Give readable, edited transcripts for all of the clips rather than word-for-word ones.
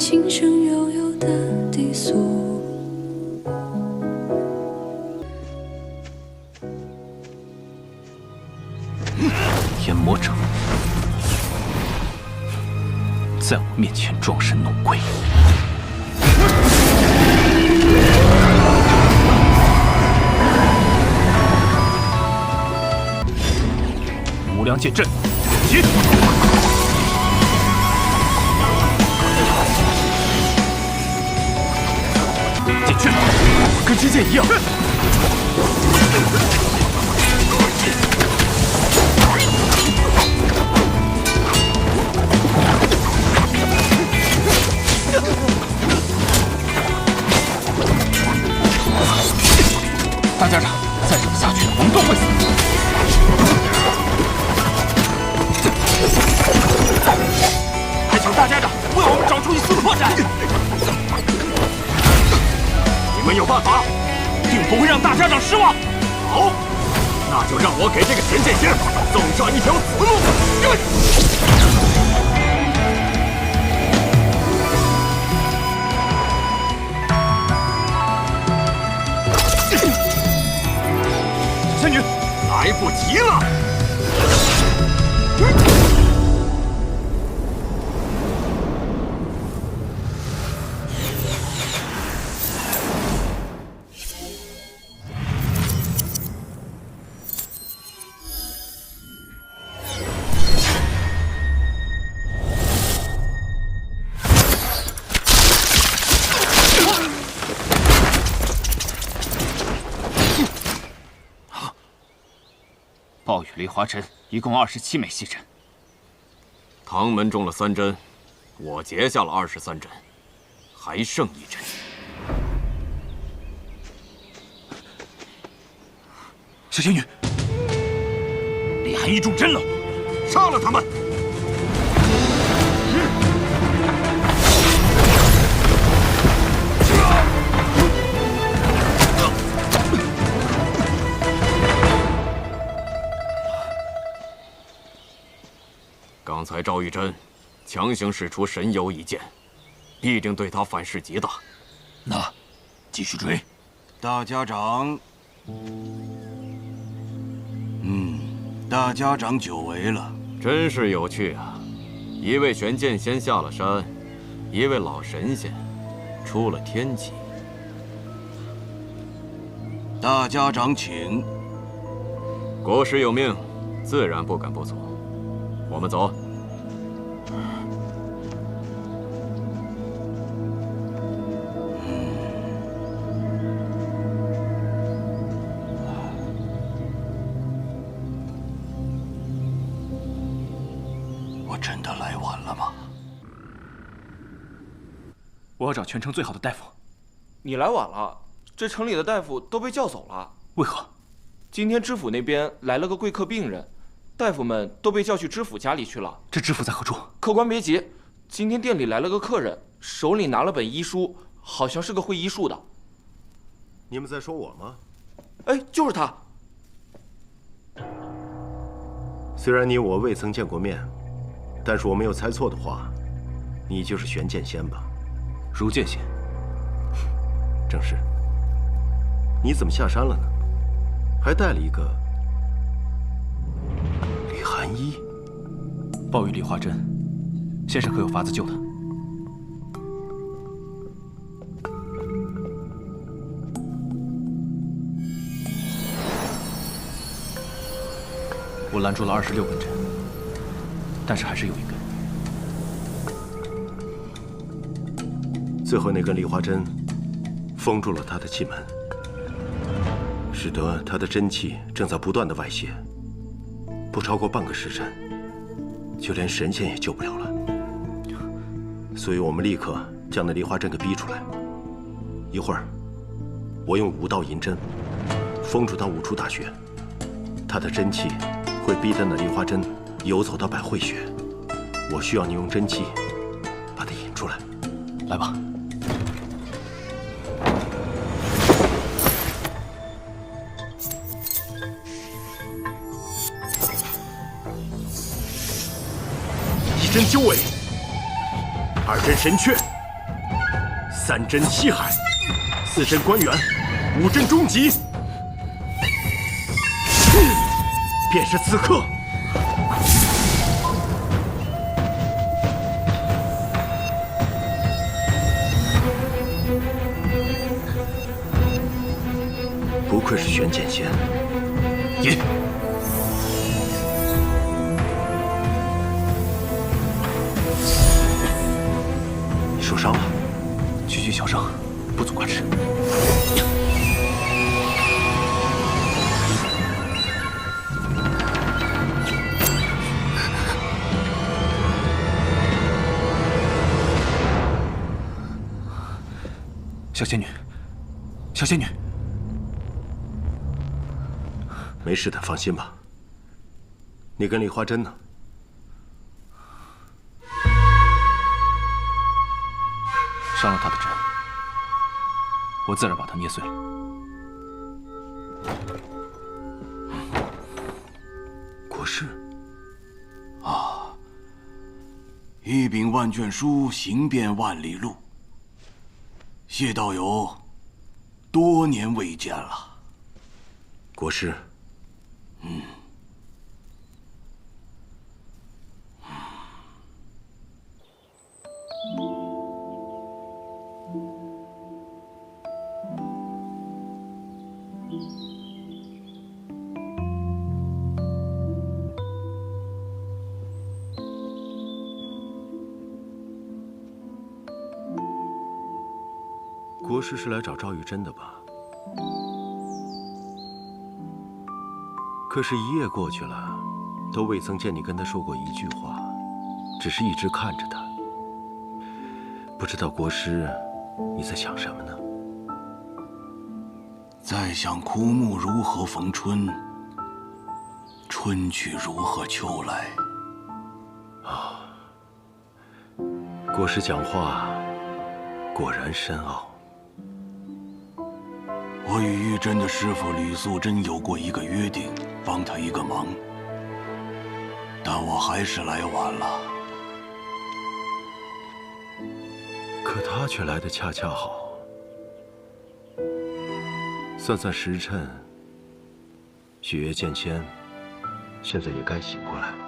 轻声悠悠的低诉。天魔者，在我面前装神弄鬼！无量剑阵，起！剑去，跟之前一样。大家长，再这么下去，我们都会死。还请大家长为我们找出一丝破绽。你们有办法，定不会让大家长失望。好，那就让我给这个玄剑仙送上一条死路。仙女，来不及了！暴雨梨花针一共27枚细针，唐门中了3针，我结下了23针，还剩1针。小仙女，李寒衣中针了，杀了他们！刚才赵玉珍强行使出神游一剑，必定对他反噬极大。那继续追。大家长，大家长久违了，真是有趣啊！一位玄剑仙下了山，一位老神仙出了天际。大家长请。国师有命，自然不敢不从。我们走。我真的来晚了吗？我要找全城最好的大夫。你来晚了，这城里的大夫都被叫走了。为何？今天知府那边来了个贵客病人。大夫们都被叫去知府家里去了。这知府在何处？客官别急，今天店里来了个客人，手里拿了本医书，好像是个会医术的。你们在说我吗？哎，就是他。虽然你我未曾见过面，但是我没有猜错的话，你就是玄剑仙吧？如剑仙。正是。你怎么下山了呢？还带了一个李寒衣。暴雨梨花针，先生可有法子救他？我拦住了26根针，但是还是有一根。最后那根梨花针封住了他的气门，使得他的真气正在不断的外泄，不超过半个时辰，就连神仙也救不了了。所以我们立刻将那梨花针给逼出来。一会儿，我用5道银针封住他5处大穴，他的真气会逼得那梨花针游走到百会穴。我需要你用真气把它引出来。来吧。1针鸠尾，2针神阙， 3针七海，4针关元，5针终极。便是此刻。不愧是玄剑仙，引。你受伤了？区区小伤，不足挂齿。小仙女，小仙女，没事的，放心吧。你跟梨花针呢？伤了他的针，我自然把他捏碎。国师，一柄万卷书，行遍万里路。谢道友，多年未见了。国师，国师是来找赵玉珍的吧？可是，一夜过去了，都未曾见你跟他说过一句话，只是一直看着他。不知道国师你在想什么呢？在想枯木如何逢春，春去如何秋来。国师讲话果然深奥。我与玉珍的师傅吕素贞有过一个约定，帮他一个忙，但我还是来晚了。可他却来得恰恰好。算算时辰，雪月剑仙现在也该醒过来了。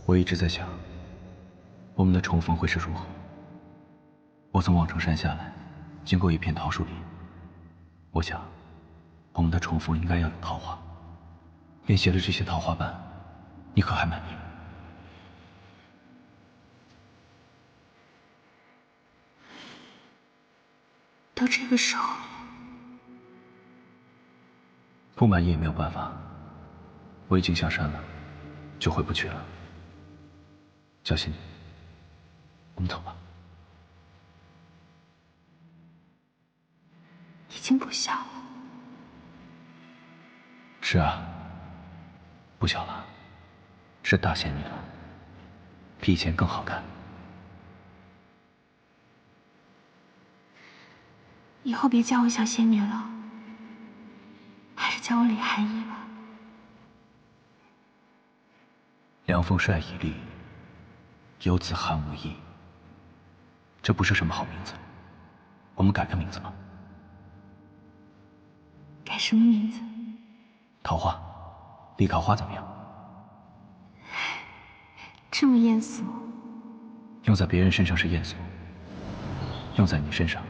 我一直在想，我们的重逢会是如何。我从望城山下来，经过一片桃树林，我想，我们的重逢应该要有桃花。练习了这些桃花瓣，你可还满意？都这个时候了，不满意也没有办法，我已经下山了，就回不去了。小心，我们走吧。已经不小了。是啊，不小了，是大仙女了，比以前更好看。以后别叫我小仙女了，还是叫我李寒衣吧。凉风帅以立，游子寒无衣。这不是什么好名字，我们改个名字吧。改什么名字？桃花，李桃花怎么样？这么艳俗。用在别人身上是艳俗，用在你身上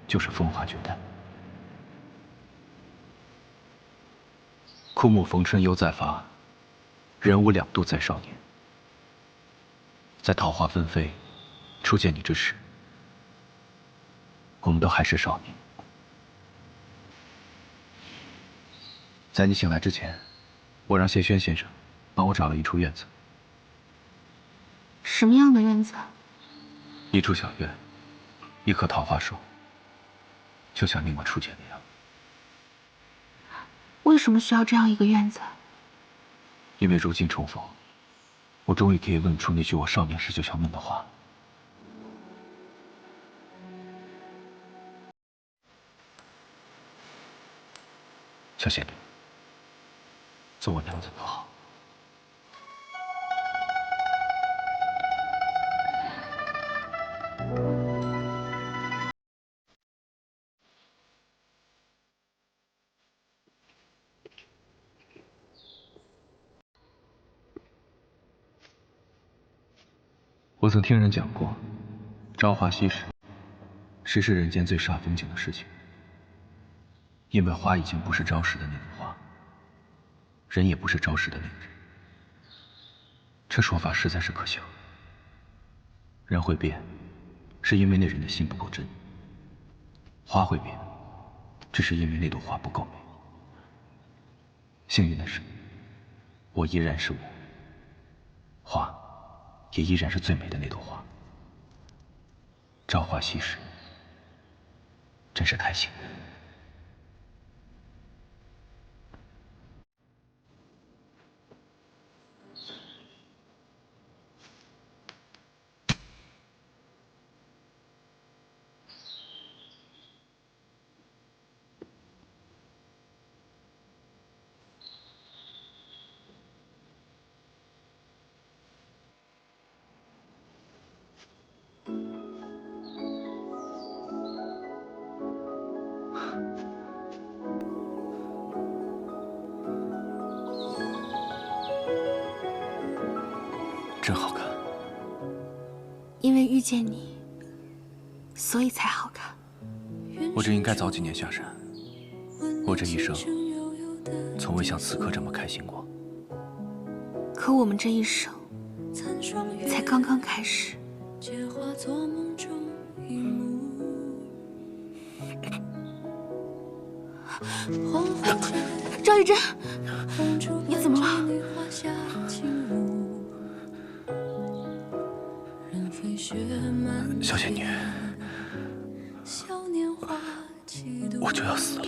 就是风华绝代。枯木逢春犹在发，人无两度在少年。在桃花纷飞，初见你之时，我们都还是少年。在你醒来之前，我让谢轩先生帮我找了一处院子。什么样的院子？一处小院，一棵桃花树，就像令我初见那样。为什么需要这样一个院子？因为如今重逢，我终于可以问出那句我少年时就想问的话。小仙女，做我娘子多好。我曾听人讲过，朝花夕拾是人间最煞风景的事情，因为花已经不是朝时的那种花，人也不是朝时的那个人。这说法实在是可笑。人会变，是因为那人的心不够真；花会变，只是因为那朵花不够美。幸运的是，我依然是我，花也依然是最美的那朵花。朝花夕拾，真是太幸运。真好看。因为遇见你，所以才好看。我真应该早几年下山。我这一生，从未像此刻这么开心过。可我们这一生，才刚刚开始。赵玉珍，你怎么了？小仙女，我就要死了。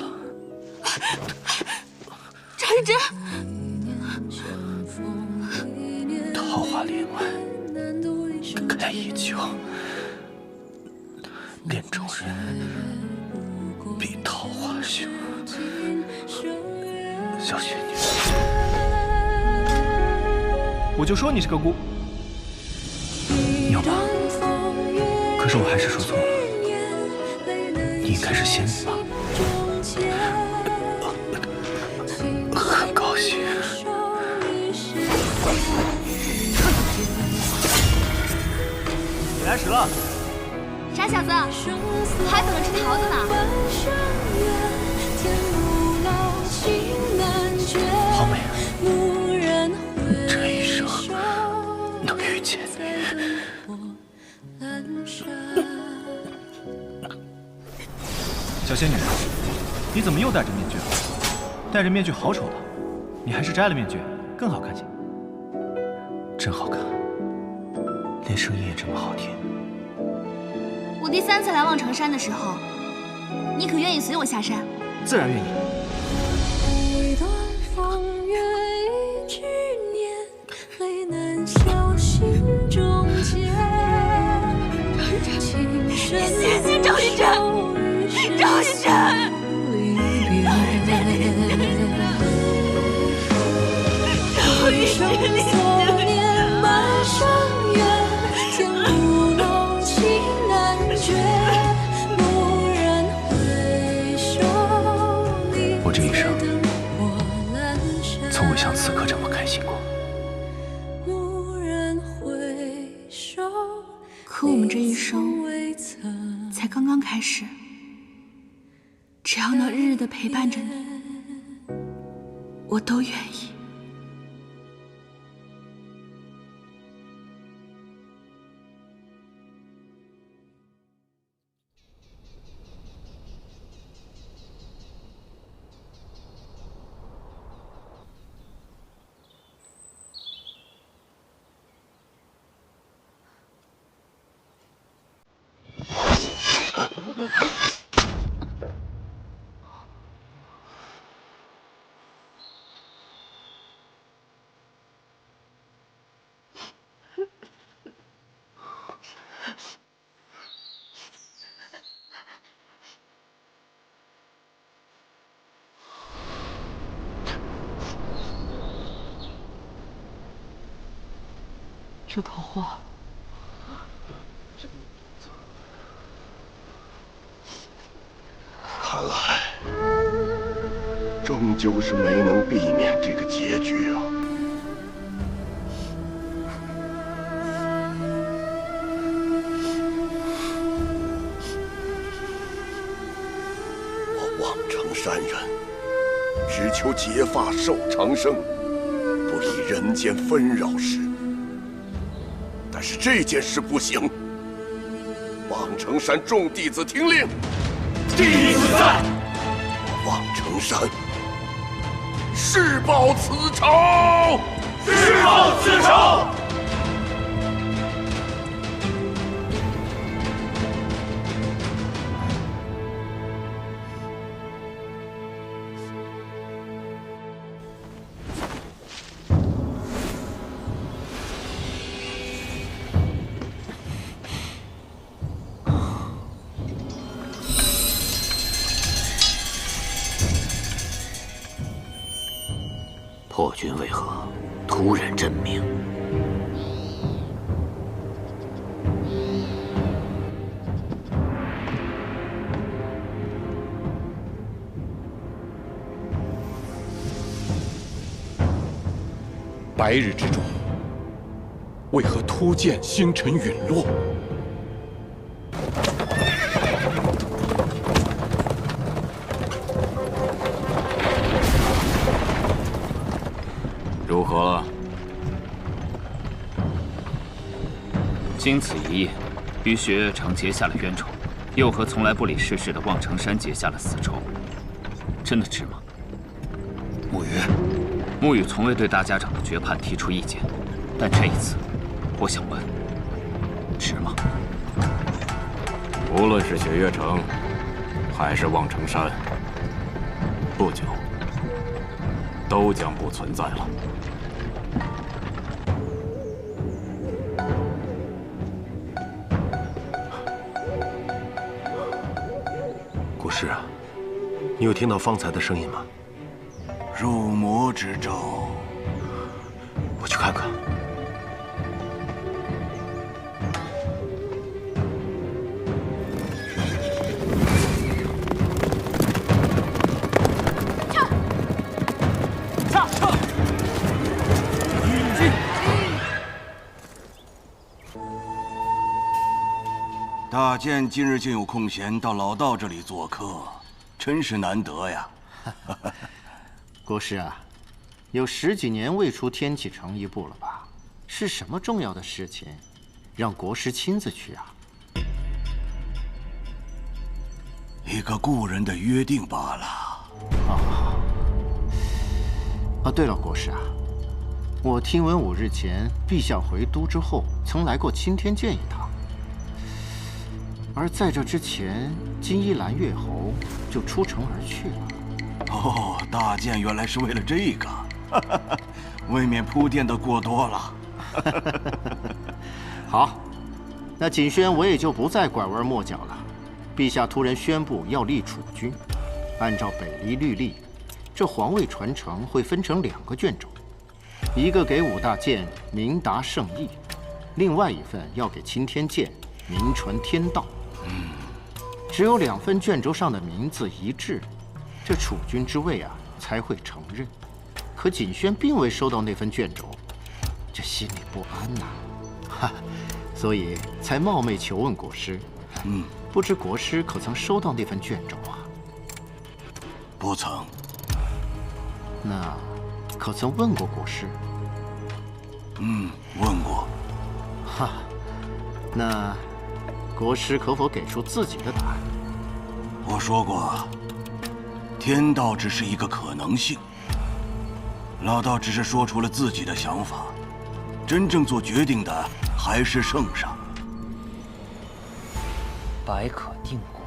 赵玉珍，桃花帘外开已久，恋中人比桃花羞。小仙女，我就说你是个姑。有吗？可是我还是说错了，你应该是仙女吧？很高兴。你来迟了。傻小子，还等着吃桃子呢。好美啊！这一生能遇见你。小仙女，你怎么又戴着面具了？戴着面具好丑的，你还是摘了面具更好看些。真好看，连声音也这么好听。我第3次来望城山的时候，你可愿意随我下山？自然愿意。谢谢赵玉珍，赵玉珍。我这一生从未像此刻这么开心过。可我们这一生才刚刚开始，只要能日日的陪伴着你，我都愿意。这桃花，看来终究是没能避免这个结局啊！我望城山人，只求结发寿长生，不理人间纷扰事。但是这件事不行，望城山众弟子听令，弟子在。望城山誓报此仇，誓报此仇。破军为何突然振鸣？白日之中，为何突见星辰陨落？如何了？经此一夜，与雪月城结下了冤仇，又和从来不理世事的望城山结下了死仇，真的值吗？沐雨，沐雨从未对大家长的决判提出意见，但这一次，我想问，值吗？无论是雪月城，还是望城山，不久都将不存在了。国师啊，你有听到方才的声音吗？入魔之咒，我去看看。大剑今日竟有空闲到老道这里做客，真是难得呀！国师啊，有10几年未出天启城一步了吧？是什么重要的事情，让国师亲自去啊？一个故人的约定罢了。对了，国师啊，我听闻5日前陛下回都之后，曾来过青天剑一趟。而在这之前，金衣兰月侯就出城而去了。哦，大剑原来是为了这个，未免铺垫的过多了。好，那锦轩我也就不再拐弯抹角了。陛下突然宣布要立储君，按照北离律例，这皇位传承会分成2个卷轴，一个给5大剑明达圣意，另外一份要给青天剑名传天道。只有2份卷轴上的名字一致，这储君之位啊才会承认。可锦轩并未收到那份卷轴，这心里不安呐，所以才冒昧求问国师。不知国师可曾收到那份卷轴啊？不曾。那可曾问过国师？问过。那国师可否给出自己的答案？我说过，天道只是一个可能性。老道只是说出了自己的想法，真正做决定的还是圣上。百可定国，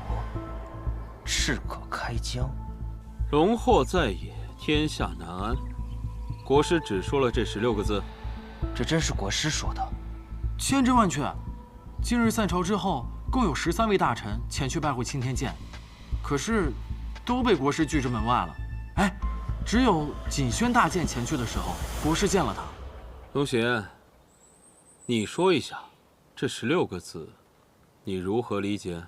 赤可开疆。荣获在野，天下难安。国师只说了这16个字，这真是国师说的？千真万确。今日散朝之后，共有13位大臣前去拜会青天剑，可是都被国师拒之门外了。哎，只有锦轩大剑前去的时候，国师见了他。龙贤，你说一下，这16个字，你如何理解？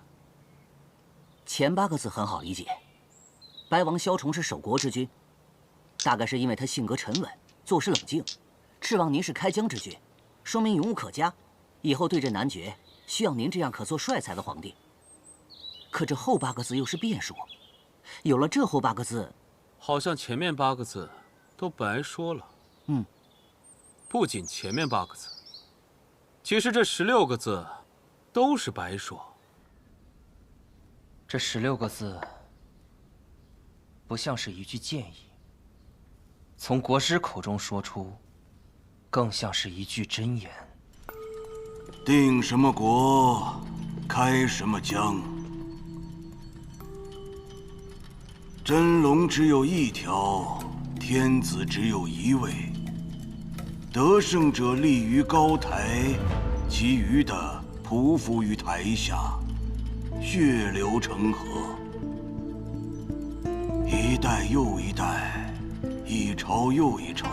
前8个字很好理解，白王萧崇是守国之君，大概是因为他性格沉稳，做事冷静。赤王您是开疆之君，说明勇武可嘉，以后对阵男爵，需要您这样可做帅才的皇帝。可这后8个字又是变数，有了这后8个字，好像前面8个字都白说了。不仅前面8个字，其实这16个字都是白说。这16个字不像是一句建议，从国师口中说出，更像是一句箴言。定什么国，开什么疆。真龙只有一条，天子只有一位。得胜者立于高台，其余的匍匐于台下，血流成河。一代又一代，一朝又一朝，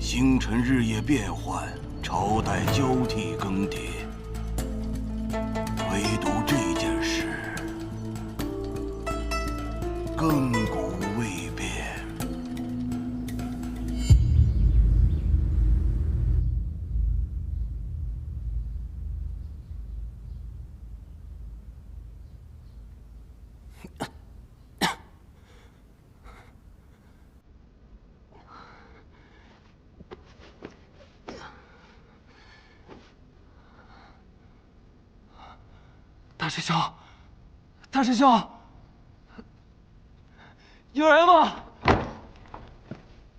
星辰日夜变换，朝代交替更迭。唯独这件事，亘古未变。大师兄，大师兄，有人吗？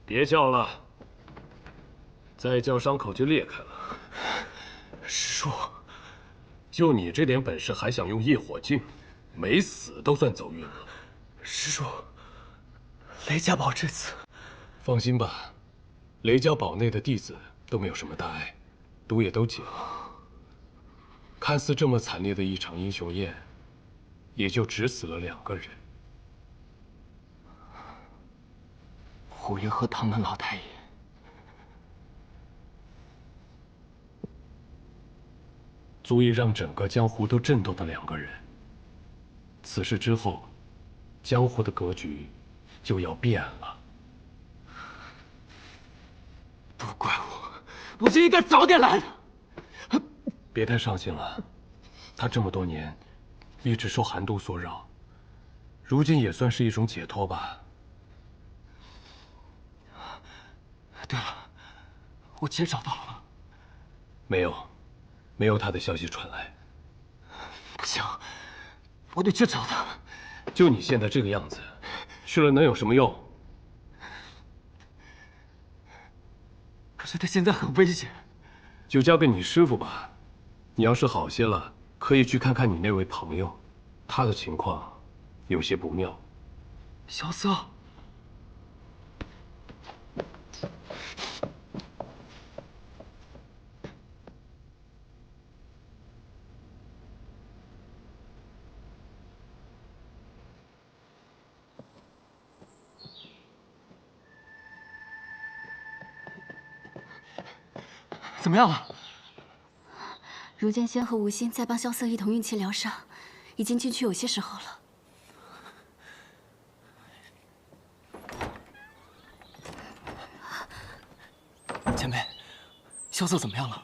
别叫了，再叫伤口就裂开了。师叔，就你这点本事，还想用业火镜？没死都算走运了。师叔，雷家堡这次……放心吧，雷家堡内的弟子都没有什么大碍，毒也都解了。看似这么惨烈的一场英雄宴，也就只死了2个人。虎爷和唐门老太爷，足以让整个江湖都震动的2个人。此事之后，江湖的格局就要变了。都怪我就应该早点来的。别太伤心了，他这么多年一直受寒毒所扰，如今也算是一种解脱吧。对了，我姐找到了吗？没有他的消息传来。不行，我得去找他。就你现在这个样子，去了能有什么用？可是他现在很危险。就交给你师傅吧。你要是好些了，可以去看看你那位朋友，他的情况有些不妙。萧瑟，怎么样了？如剑仙和吴昕在帮萧瑟一同运气疗伤，已经进去有些时候了。前辈，萧瑟怎么样了？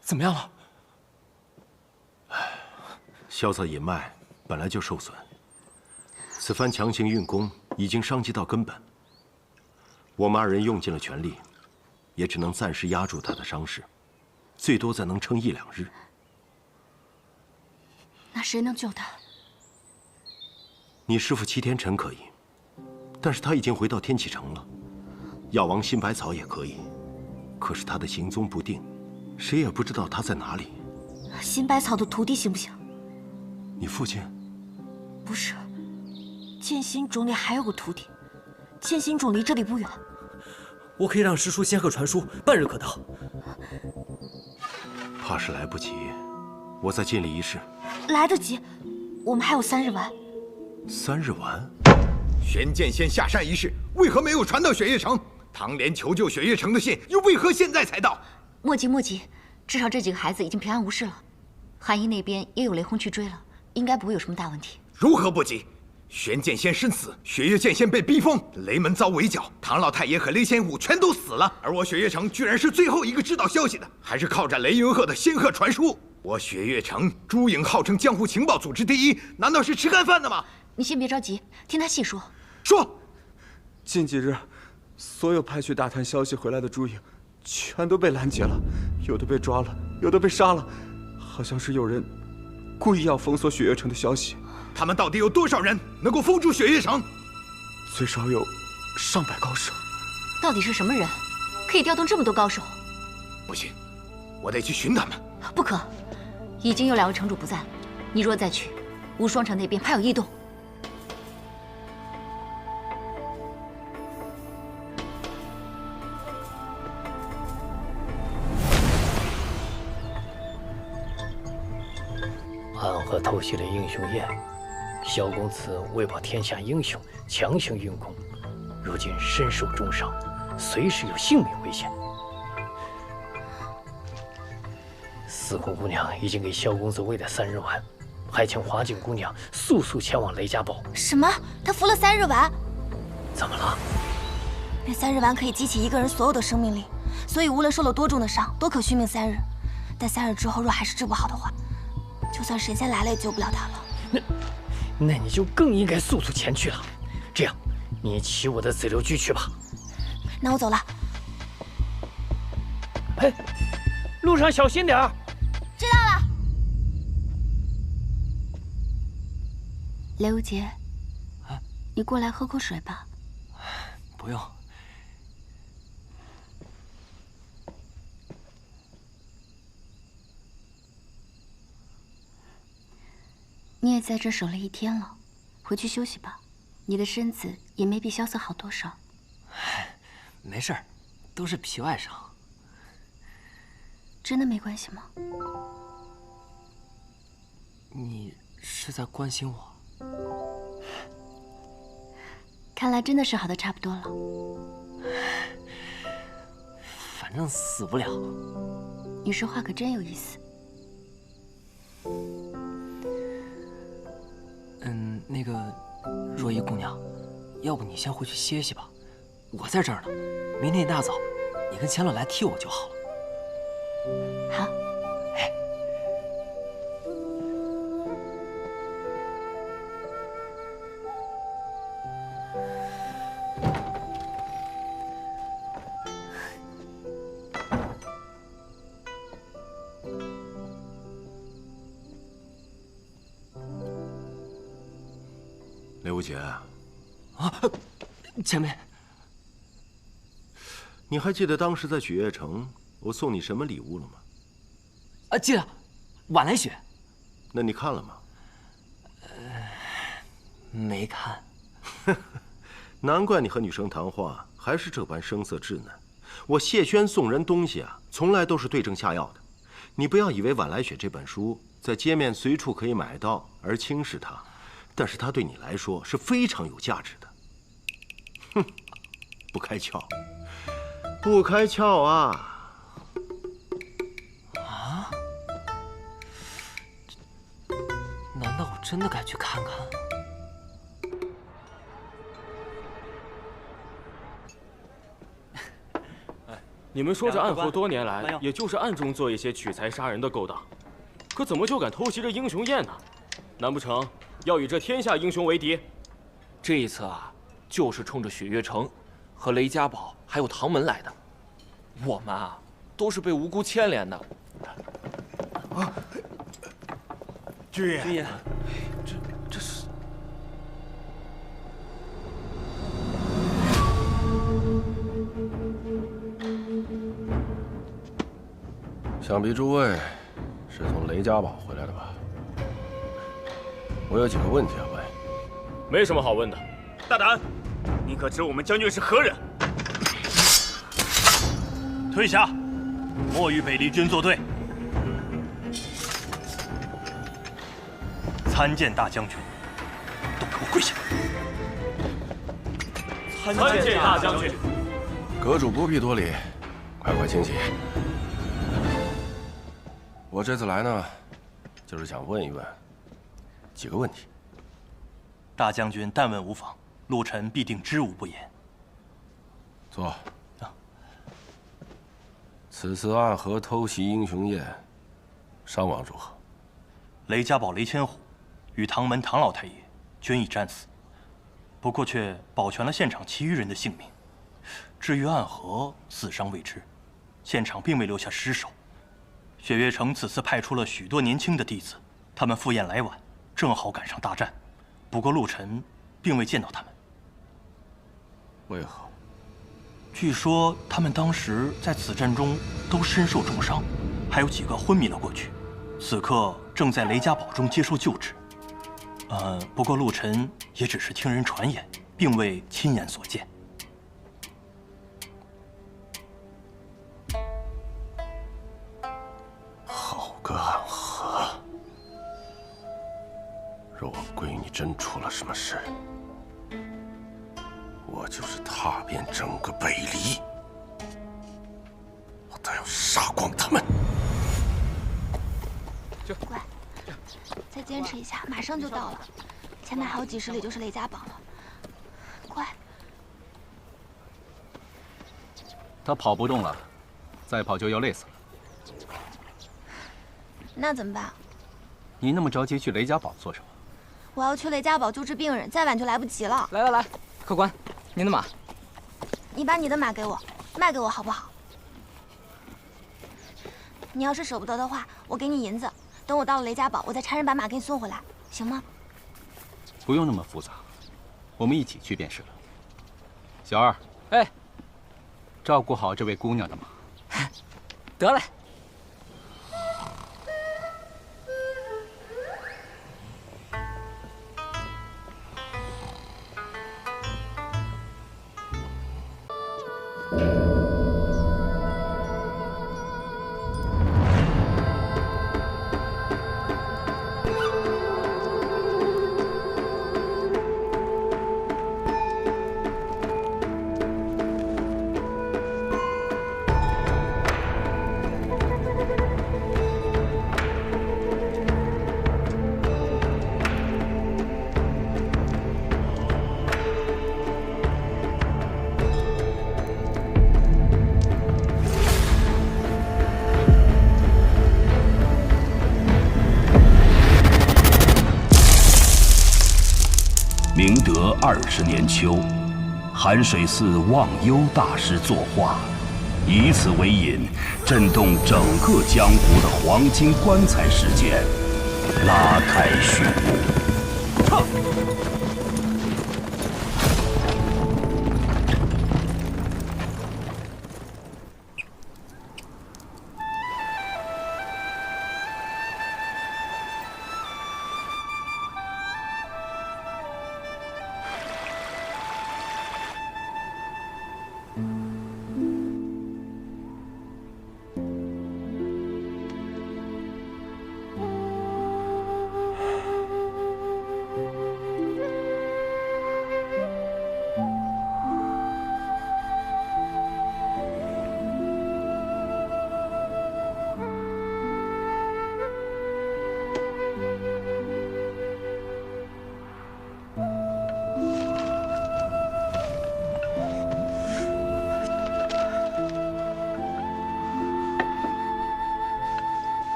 怎么样了？萧瑟隐脉本来就受损，此番强行运功已经伤及到根本。我们2人用尽了全力，也只能暂时压住他的伤势。最多再能撑1、2日。那谁能救他？你师父齐天辰可以，但是他已经回到天启城了。药王辛百草也可以，可是他的行踪不定，谁也不知道他在哪里。辛百草的徒弟行不行？你父亲？不是，剑心冢里还有个徒弟，剑心冢离这里不远。我可以让师叔仙鹤传书，半日可到。怕是来不及，我再尽力一试。来得及，我们还有3日完。3日完？玄剑仙下山一事，为何没有传到雪月城？唐莲求救雪月城的信，又为何现在才到？莫急莫急，至少这几个孩子已经平安无事了。韩义那边也有雷轰去追了，应该不会有什么大问题。如何不急？玄剑仙身死，雪月剑仙被逼疯，雷门遭围剿，唐老太爷和雷仙武全都死了，而我雪月城居然是最后一个知道消息的，还是靠着雷云鹤的仙鹤传书。我雪月城朱颖号称江湖情报组织第一，难道是吃干饭的吗？你先别着急，听他细说。说，近几日，所有派去打探消息回来的朱颖，全都被拦截了，有的被抓了，有的被杀了，好像是有人故意要封锁雪月城的消息。他们到底有多少人能够封住雪月城？最少有上百高手。到底是什么人，可以调动这么多高手？不行，我得去寻他们。不可，已经有2个城主不在了，你若再去，无双城那边怕有异动。暗河偷袭了英雄宴，萧公子为保天下英雄，强行运功，如今身受重伤，随时有性命危险。司空姑娘已经给萧公子喂了3日丸，还请华静姑娘速前往雷家堡。什么？她服了3日丸？怎么了？那3日丸可以激起一个人所有的生命力，所以无论受了多重的伤，都可续命3日。但3日之后若还是治不好的话，就算神仙来了也救不了他了。那你就更应该速前去了。这样，你骑我的紫流驹去吧。那我走了。哎，路上小心点儿。知道了。雷无节，你过来喝口水吧。不用。你也在这守了1天了，回去休息吧。你的身子也没比萧瑟好多少。没事儿，都是皮外伤。真的没关系吗？你是在关心我？看来真的是好的差不多了。反正死不了。你说话可真有意思。那个若依姑娘，要不你先回去歇息吧，我在这儿呢。明天一大早，你跟千乐来替我就好了。好。哎。雷无节，啊，前辈，你还记得当时在雪月城我送你什么礼物了吗？啊，记得，晚来雪。那你看了吗？没看。难怪你和女生谈话还是这般声色稚嫩。我谢轩送人东西啊，从来都是对症下药的。你不要以为《晚来雪》这本书在街面随处可以买到而轻视它。但是它对你来说是非常有价值的。哼，不开窍，不开窍啊！啊？难道我真的该去看看？你们说这暗河多年来，也就是暗中做一些取财杀人的勾当，可怎么就敢偷袭这英雄宴呢？难不成要与这天下英雄为敌？这一次啊，就是冲着雪月城和雷家堡还有唐门来的。我们啊，都是被无辜牵连的。啊，军爷，军爷，这是。想必诸位是从雷家堡回来的吧？我有几个问题要问。没什么好问的。大胆！你可知我们将军是何人？退下，莫与北离军作对。参见大将军，都给我跪下！参见大将军。阁主不必多礼，快快请起。我这次来呢，就是想问一问几个问题。大将军但问无妨，陆臣必定知无不言。坐。此次暗河偷袭英雄宴，伤亡如何？雷家堡雷千虎与唐门唐老太爷均已战死，不过却保全了现场其余人的性命。至于暗河，死伤未知，现场并未留下尸首。雪月城此次派出了许多年轻的弟子，他们赴宴来晚，正好赶上大战。不过陆臣并未见到他们。为何？据说他们当时在此战中都身受重伤，还有几个昏迷了过去，此刻正在雷家堡中接受救治。不过陆臣也只是听人传言，并未亲眼所见。好个暗河！若我闺女真出了什么事，我就是踏遍整个北离，我都要杀光他们。乖，再坚持一下，马上就到了。前面还有几十里就是雷家堡了。乖。他跑不动了，再跑就要累死了。那怎么办？你那么着急去雷家堡做什么？我要去雷家堡救治病人，再晚就来不及了。来，客官，您的马。你把你的马给我，卖给我好不好？你要是舍不得的话，我给你银子。等我到了雷家堡，我再差人把马给你送回来，行吗？不用那么复杂，我们一起去便是了。小二，哎，照顾好这位姑娘的马。得嘞。明德20年秋，寒水寺忘忧大师作画，以此为引，震动整个江湖的黄金棺材事件拉开序幕。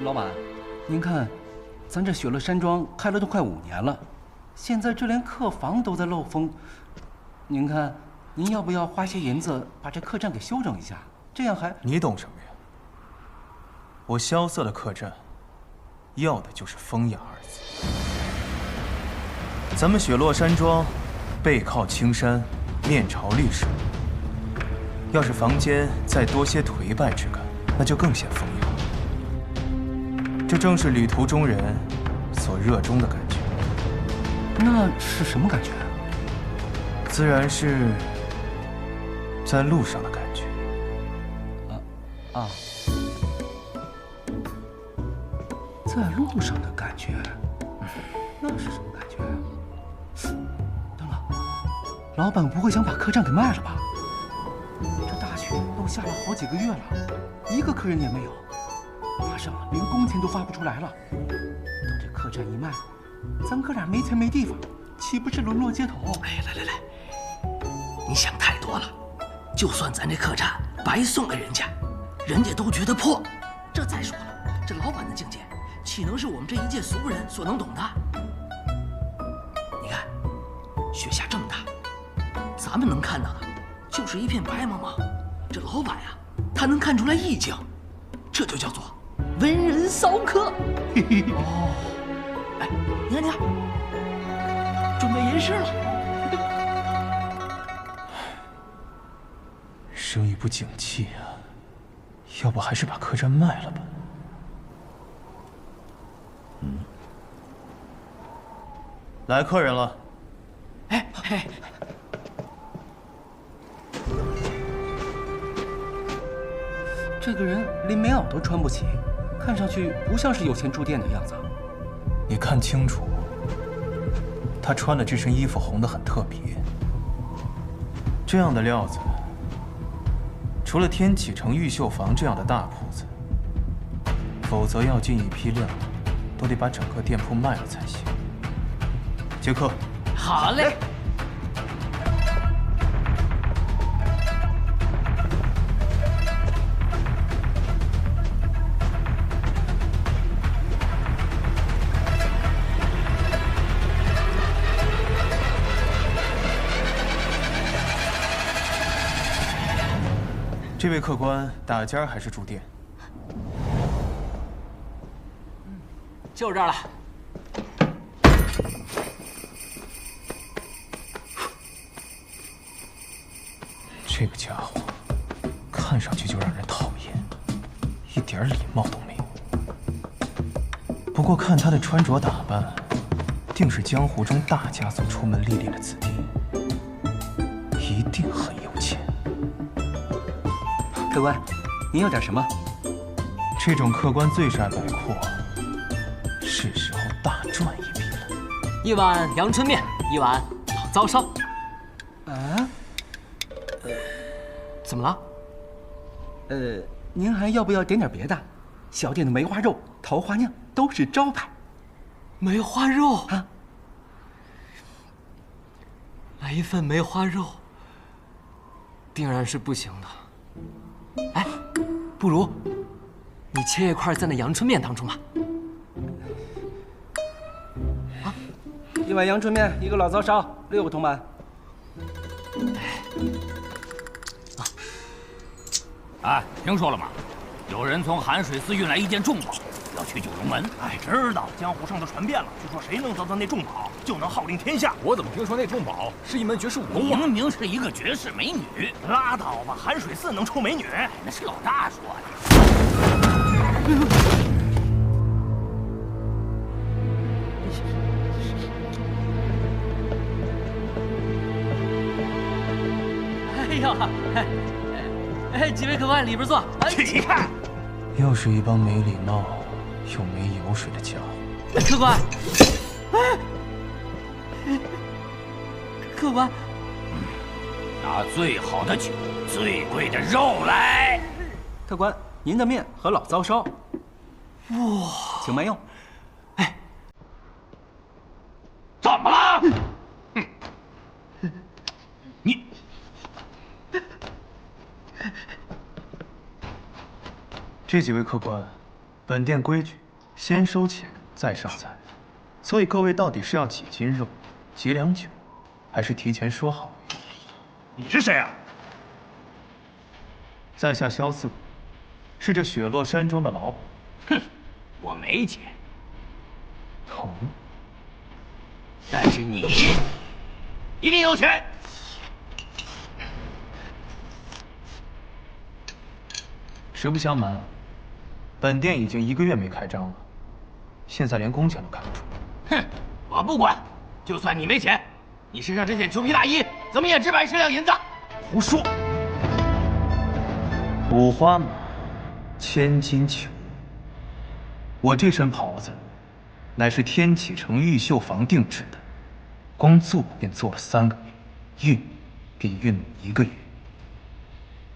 老板，您看，咱这雪乐山庄开了都快5年了，现在这连客房都在漏风。您看，您要不要花些银子把这客栈给修整一下？这样还……你懂什么呀？我萧瑟的客栈，要的就是风雅2字。咱们雪落山庄，背靠青山，面朝绿水。要是房间再多些颓败之感，那就更显风雅。这正是旅途中人所热衷的感觉。那是什么感觉？自然是在路上的感觉。在路上的感觉，那是什么感觉？等等，老板不会想把客栈给卖了吧？这大雪都下了好几个月了，一个客人也没有，马上连工钱都发不出来了。等这客栈一卖，咱哥俩没钱没地方，岂不是沦落街头？哎，来，你想太多了。就算咱这客栈白送给人家，人家都觉得破。这再说了，这老板的境界，岂能是我们这一介俗人所能懂的？你看，雪下这么大，咱们能看到的，就是一片白茫茫。这老板呀，他能看出来意境，这就叫做文人骚客。哦，哎，你看，准备吟诗了。生意不景气啊，要不还是把客栈卖了吧。来客人了。哎，这个人连棉袄都穿不起，看上去不像是有钱住店的样子。你看清楚，他穿的这身衣服红得很特别。这样的料子，除了天启城玉绣坊这样的大铺子，否则要进一批量，都得把整个店铺卖了才行。接客。好嘞。这位客官打尖还是住店？就这儿了。这个家伙，看上去就让人讨厌，一点礼貌都没有。不过看他的穿着打扮，定是江湖中大家族出门历练的子弟，一定很有钱。客官，您要点什么？这种客官最是爱摆阔，是时候大赚一笔了。一碗阳春面，一碗老糟烧。啊？怎么了？您还要不要点点别的？小店的梅花肉、桃花酿都是招牌。梅花肉啊？来一份梅花肉，定然是不行的。哎，不如你切一块在那阳春面当中吧。啊，一碗阳春面，一个老糟烧，6个铜板。哎，听说了吗？有人从寒水寺运来一件重宝，要去九龙门。哎，知道，江湖上都传遍了，据说谁能得到那重宝，就能号令天下。我怎么听说那重宝是一门绝世武功啊？明明是一个绝世美女。拉倒吧，寒水寺能出美女？那是老大说的。哎呦，哎，几位客官里边坐。起开！又是一帮没礼貌又没油水的家伙。客官，客官，拿最好的酒、最贵的肉来。客官，您的面和老糟烧。哇，请慢用。哎，怎么了？你。这几位客官，本店规矩，先收钱再上菜，所以各位到底是要几斤肉、几两酒，还是提前说好？你是谁啊？在下萧四，是这雪落山庄的老板。哼，我没钱。哦，但是你一定有钱。实不相瞒，本店已经1个月没开张了，现在连工钱都开不出。哼，我不管，就算你没钱，你身上这件裘皮大衣怎么也值110两银子。胡说！五花马，千金裘。我这身袍子，乃是天启城玉绣坊定制的，光做便做了3个月，运便运了1个月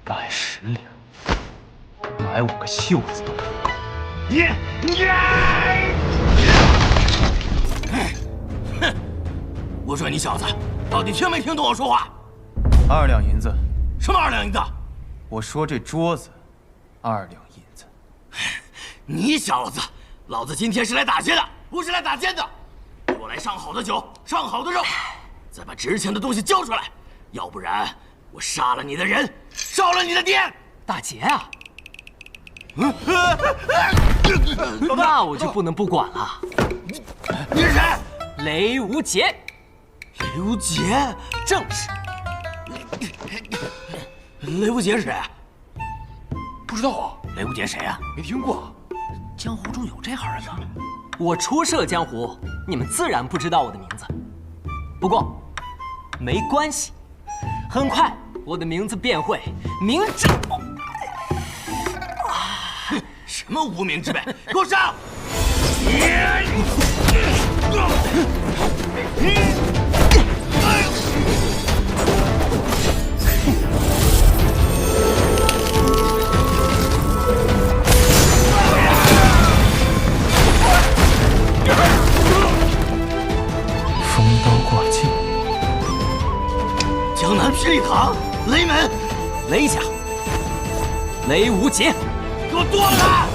，110两，买我个袖子都不够。哼！我说你小子，到底听没听懂我说话？2两银子。什么2两银子？我说这桌子2两银子。你小子，老子今天是来打劫的，不是来打奸的。给我来上好的酒，上好的肉，再把值钱的东西交出来，要不然我杀了你的人，烧了你的店。打劫啊！那我就不能不管了。你是谁？雷无杰。雷无杰？正是。雷无杰是谁？不知道啊。雷无杰谁啊？没听过。江湖中有这行人呢。我初涉江湖，你们自然不知道我的名字。不过，没关系，很快我的名字便会名震。什么无名之辈，给我上！风刀挂镜，江南霹雳堂，雷门，雷家，雷无杰。给我剁了他！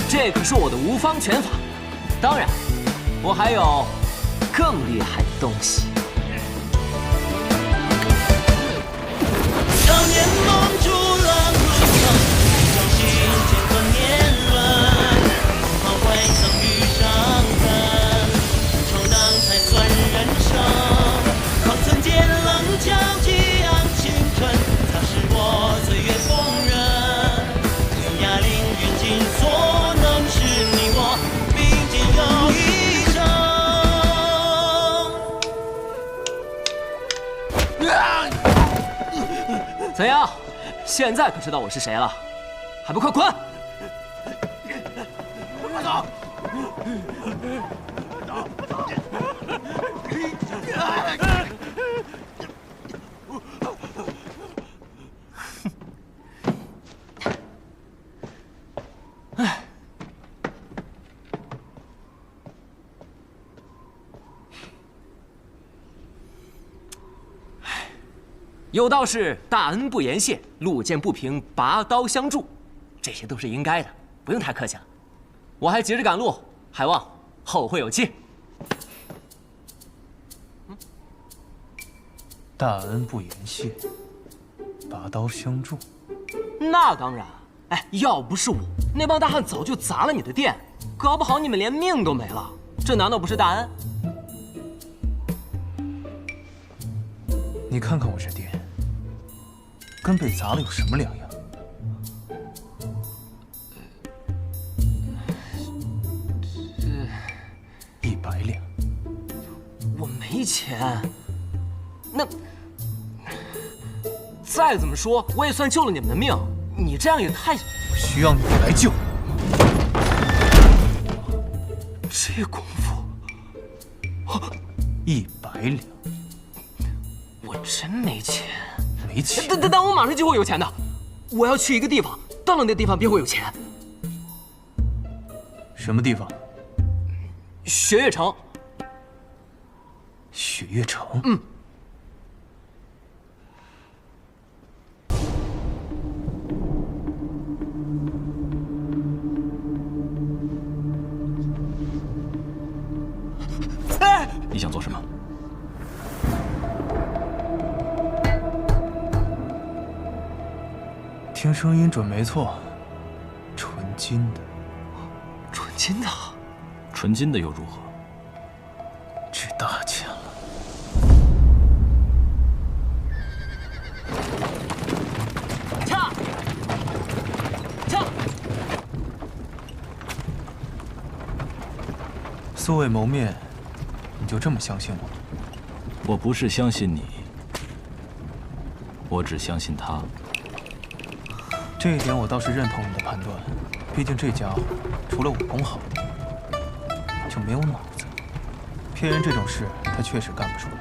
这可是我的无方拳法，当然，我还有更厉害的东西。少年梦逐浪入浪，相信乾坤年轮，好坏曾遇伤痕，闯荡才算人生。方寸间棱角激昂青春，才是我岁月风刃。天涯凌云尽所能，是你我并肩又一生。怎样？现在可知道我是谁了？还不快滚！快走！哎，有道是大恩不言谢，路见不平拔刀相助，这些都是应该的，不用太客气了。我还急着赶路，还望后会有期。大恩不言谢，拔刀相助。那当然，哎，要不是我，那帮大汉早就砸了你的店，搞不好你们连命都没了。这难道不是大恩？你看看我这店，跟被砸了有什么两样？100两。我没钱。那再怎么说，我也算救了你们的命。你这样也太……需要你来救。这功夫，100两。我真没钱。没钱？但我马上就会有钱的。我要去一个地方，到了那地方便会有钱。什么地方？雪月城。雪月城？嗯。听声音准没错，纯金的。纯金的？纯金的又如何？值大钱了。掐！掐！素未谋面，你就这么相信我？我不是相信你，我只相信他。这一点我倒是认同你的判断，毕竟这家伙除了武功好点，就没有脑子。骗人这种事，他确实干不出来。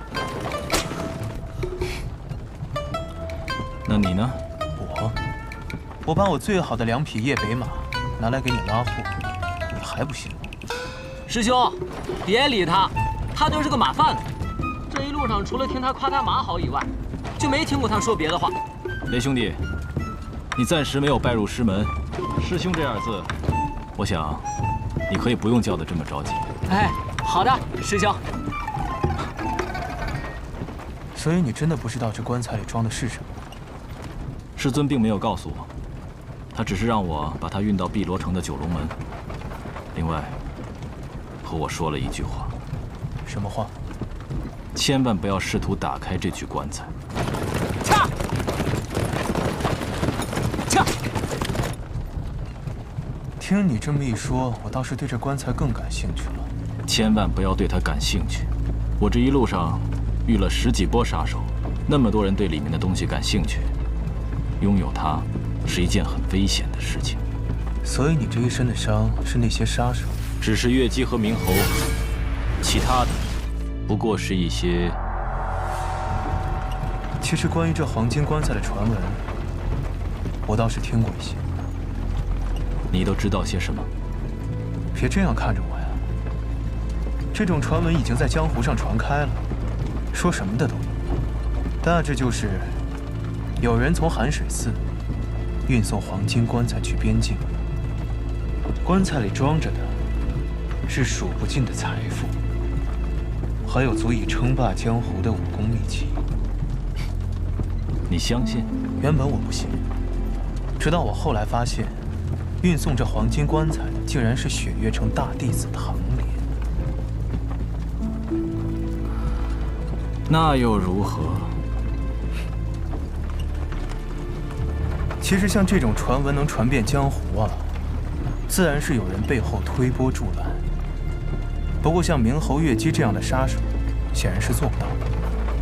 那你呢？我把我最好的2匹夜北马拿来给你拉货，你还不信我？师兄，别理他，他就是个马贩子。这一路上除了听他夸他马好以外，就没听过他说别的话。雷兄弟，你暂时没有拜入师门，师兄这2字，我想你可以不用叫得这么着急。哎，好的，师兄。所以你真的不知道这棺材里装的是什么？师尊并没有告诉我，他只是让我把它运到碧罗城的九龙门。另外，和我说了一句话。什么话？千万不要试图打开这具棺材。掐！掐！听你这么一说，我倒是对这棺材更感兴趣了。千万不要对它感兴趣。我这一路上遇了10几波杀手，那么多人对里面的东西感兴趣，拥有它是一件很危险的事情。所以你这一身的伤是那些杀手？只是月姬和明侯，其他的不过是一些……其实关于这黄金棺材的传闻，我倒是听过一些。你都知道些什么？别这样看着我呀！这种传闻已经在江湖上传开了，说什么的都有。大致就是有人从寒水寺运送黄金棺材去边境，棺材里装着的是数不尽的财富，还有足以称霸江湖的武功秘籍。你相信？原本我不信，直到我后来发现，运送这黄金棺材的竟然是雪月城大弟子唐莲。那又如何？其实像这种传闻能传遍江湖啊，自然是有人背后推波助澜。不过像明侯月姬这样的杀手，显然是做不到的。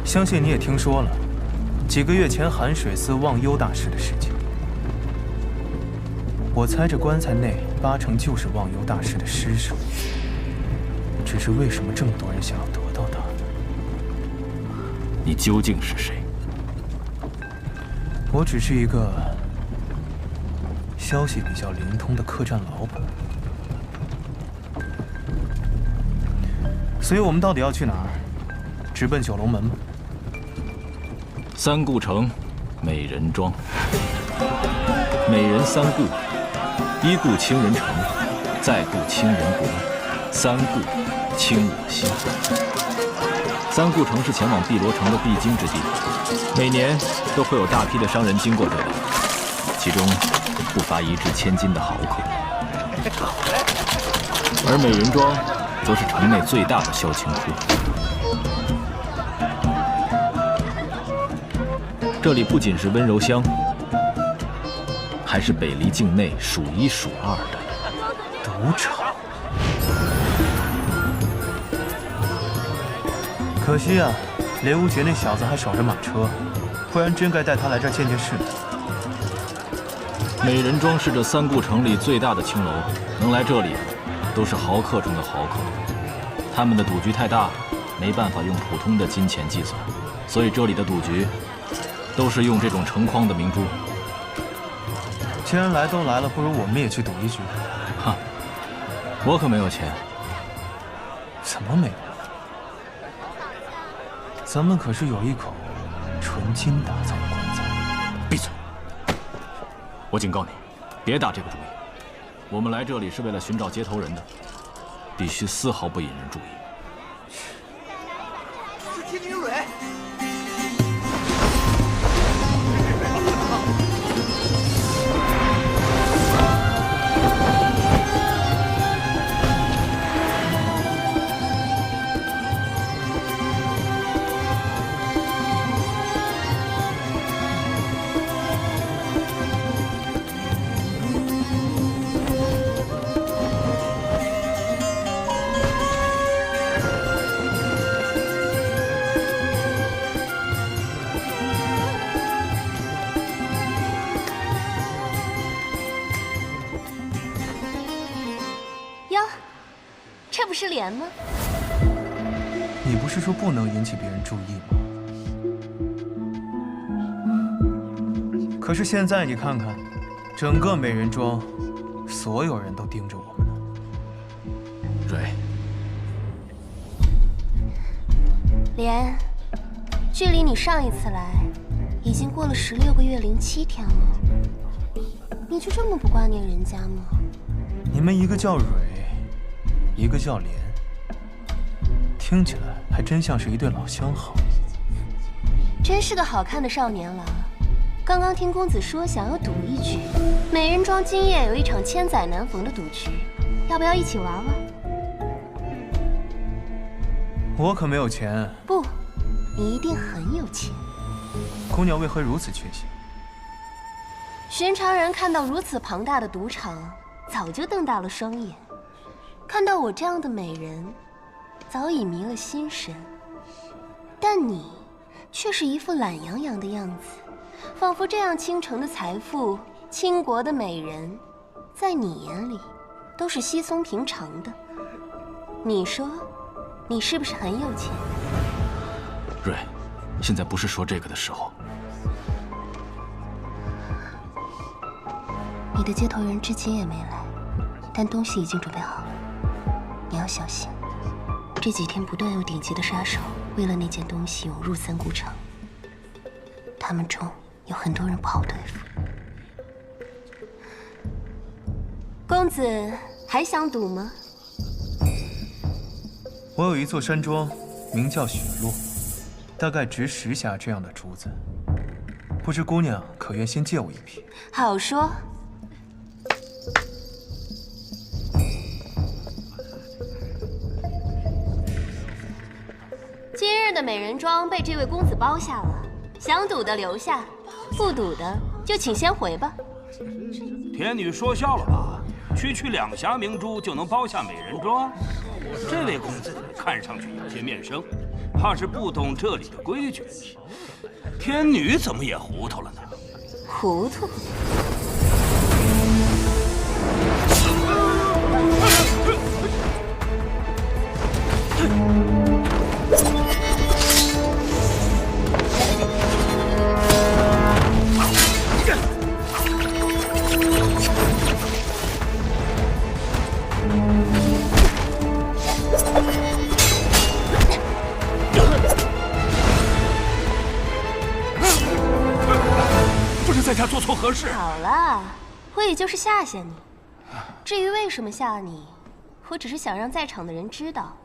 相信你也听说了，几个月前寒水寺忘忧大师的事情。我猜这棺材内8成就是忘忧大师的尸首。只是为什么这么多人想要得到它？你究竟是谁？我只是一个消息比较灵通的客栈老板。所以我们到底要去哪儿？直奔九龙门吗？三顾城，美人庄。美人3顾：一顾倾人城，再顾倾人国，三顾倾我心。三顾城是前往碧罗城的必经之地，每年都会有大批的商人经过这里，其中不乏1掷千金的豪客。而美人庄则是城内最大的销情窟，这里不仅是温柔乡，还是北离境内数1数2的赌场。可惜啊，雷无绝那小子还守着马车，不然真该带他来这儿见见世面。美人庄是这三顾城里最大的青楼，能来这里的都是豪客中的豪客。他们的赌局太大，没办法用普通的金钱计算，所以这里的赌局都是用这种成筐的明珠。既然来都来了，不如我们也去赌一局。哈，我可没有钱。怎么没有？咱们可是有一口纯金打造的棺材。闭嘴！我警告你，别打这个主意。我们来这里是为了寻找接头人的，必须丝毫不引人注意。是天明蕊。不是莲吗？你不是说不能引起别人注意吗？可是现在你看看，整个美人庄，所有人都盯着我们呢。蕊，莲，距离你上一次来，已经过了16个月07天了。你就这么不挂念人家吗？你们一个叫蕊，一个叫莲，听起来还真像是一对老相好。真是个好看的少年郎。刚刚听公子说想要赌一局，美人庄今夜有一场千载难逢的赌局，要不要一起玩玩？我可没有钱。不，你一定很有钱。姑娘为何如此确信？寻常人看到如此庞大的赌场，早就瞪大了双眼；看到我这样的美人，早已迷了心神。但你却是一副懒洋洋的样子，仿佛这样倾城的财富、倾国的美人，在你眼里都是稀松平常的。你说，你是不是很有钱？蕊，现在不是说这个的时候。你的接头人至今也没来，但东西已经准备好了。你要小心，这几天不断有顶级的杀手为了那件东西涌入三顾城，他们中有很多人不好对付。公子还想赌吗？我有一座山庄，名叫雪落，大概值10匣这样的珠子，不知姑娘可愿先借我一匹？好说。今日的美人庄被这位公子包下了，想赌的留下，不赌的就请先回吧。天女说笑了吧？区区2匣明珠就能包下美人庄？这位公子看上去有些面生，怕是不懂这里的规矩。天女怎么也糊涂了呢？糊涂？在家做错何事？好了，我也就是吓吓你。至于为什么吓你，我只是想让在场的人知道，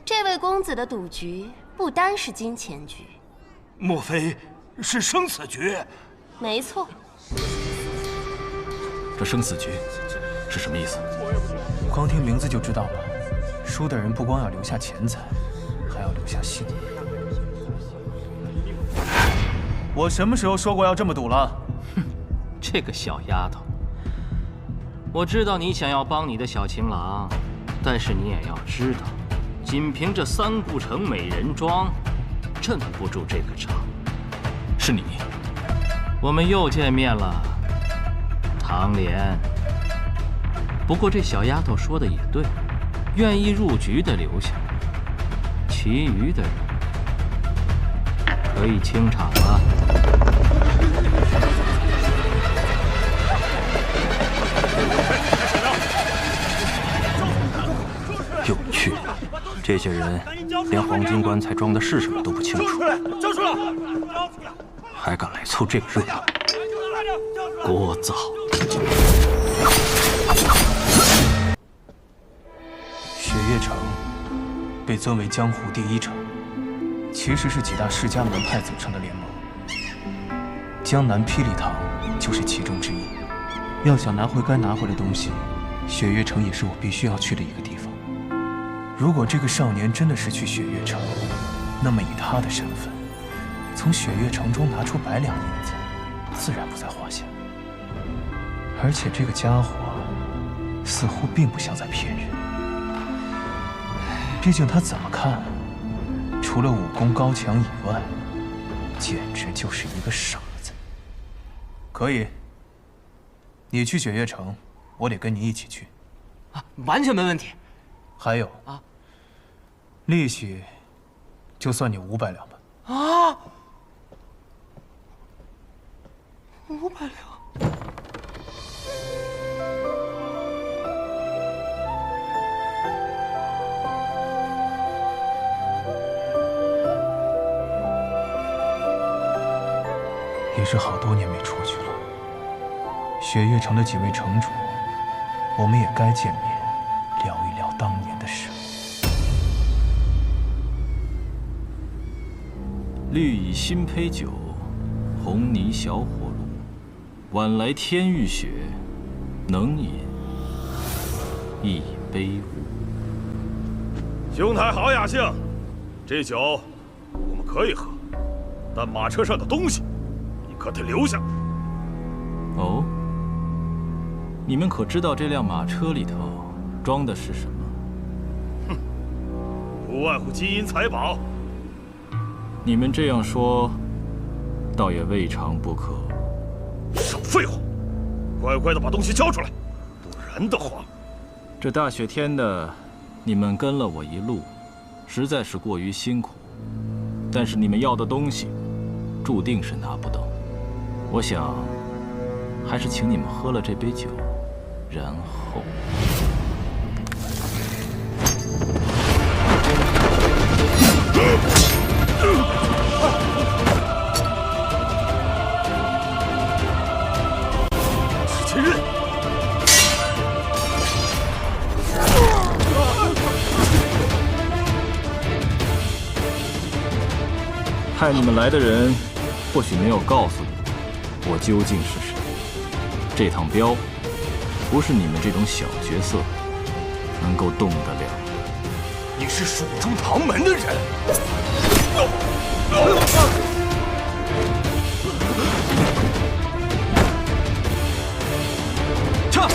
这位公子的赌局不单是金钱局。莫非是生死局？没错。这生死局是什么意思？光听名字就知道了，输的人不光要留下钱财，还要留下性命。我什么时候说过要这么赌了？哼，这个小丫头，我知道你想要帮你的小情郎，但是你也要知道，仅凭这三顾城美人庄，镇不住这个场。是你，我们又见面了，唐莲。不过这小丫头说的也对，愿意入局的留下，其余的人可以清场了。有趣，这些人连黄金棺材装的是什么都不清楚，交出来！还敢来凑这个热闹，聒噪！雪月城被尊为江湖第一城，其实是几大世家门派组成的联盟。江南霹雳堂就是其中之一。要想拿回该拿回的东西，雪月城也是我必须要去的一个地方。如果这个少年真的是去雪月城，那么以他的身份，从雪月城中拿出100两银子，自然不在话下。而且这个家伙似乎并不像在骗人，毕竟他怎么看，除了武功高强以外，简直就是一个傻子。可以，你去雪月城，我得跟你一起去。完全没问题。还有啊，利息就算你500两吧。啊，500两。也是好多年没出去了。雪月城的几位城主，我们也该见面，聊一聊当年的事。绿蚁新醅酒，红泥小火炉。晚来天欲雪，能饮一杯无。兄台好雅兴，这酒我们可以喝，但马车上的东西你可得留下。哦，你们可知道这辆马车里头装的是什么？哼，不外乎金银财宝。你们这样说，倒也未尝不可。少废话，乖乖的把东西交出来，不然的话，这大雪天的，你们跟了我一路，实在是过于辛苦。但是你们要的东西，注定是拿不到。我想，还是请你们喝了这杯酒，然后。史前刃！派你们来的人，或许没有告诉你我究竟是谁。这趟镖，不是你们这种小角色能够动得了的。你是蜀中唐门的人。撤！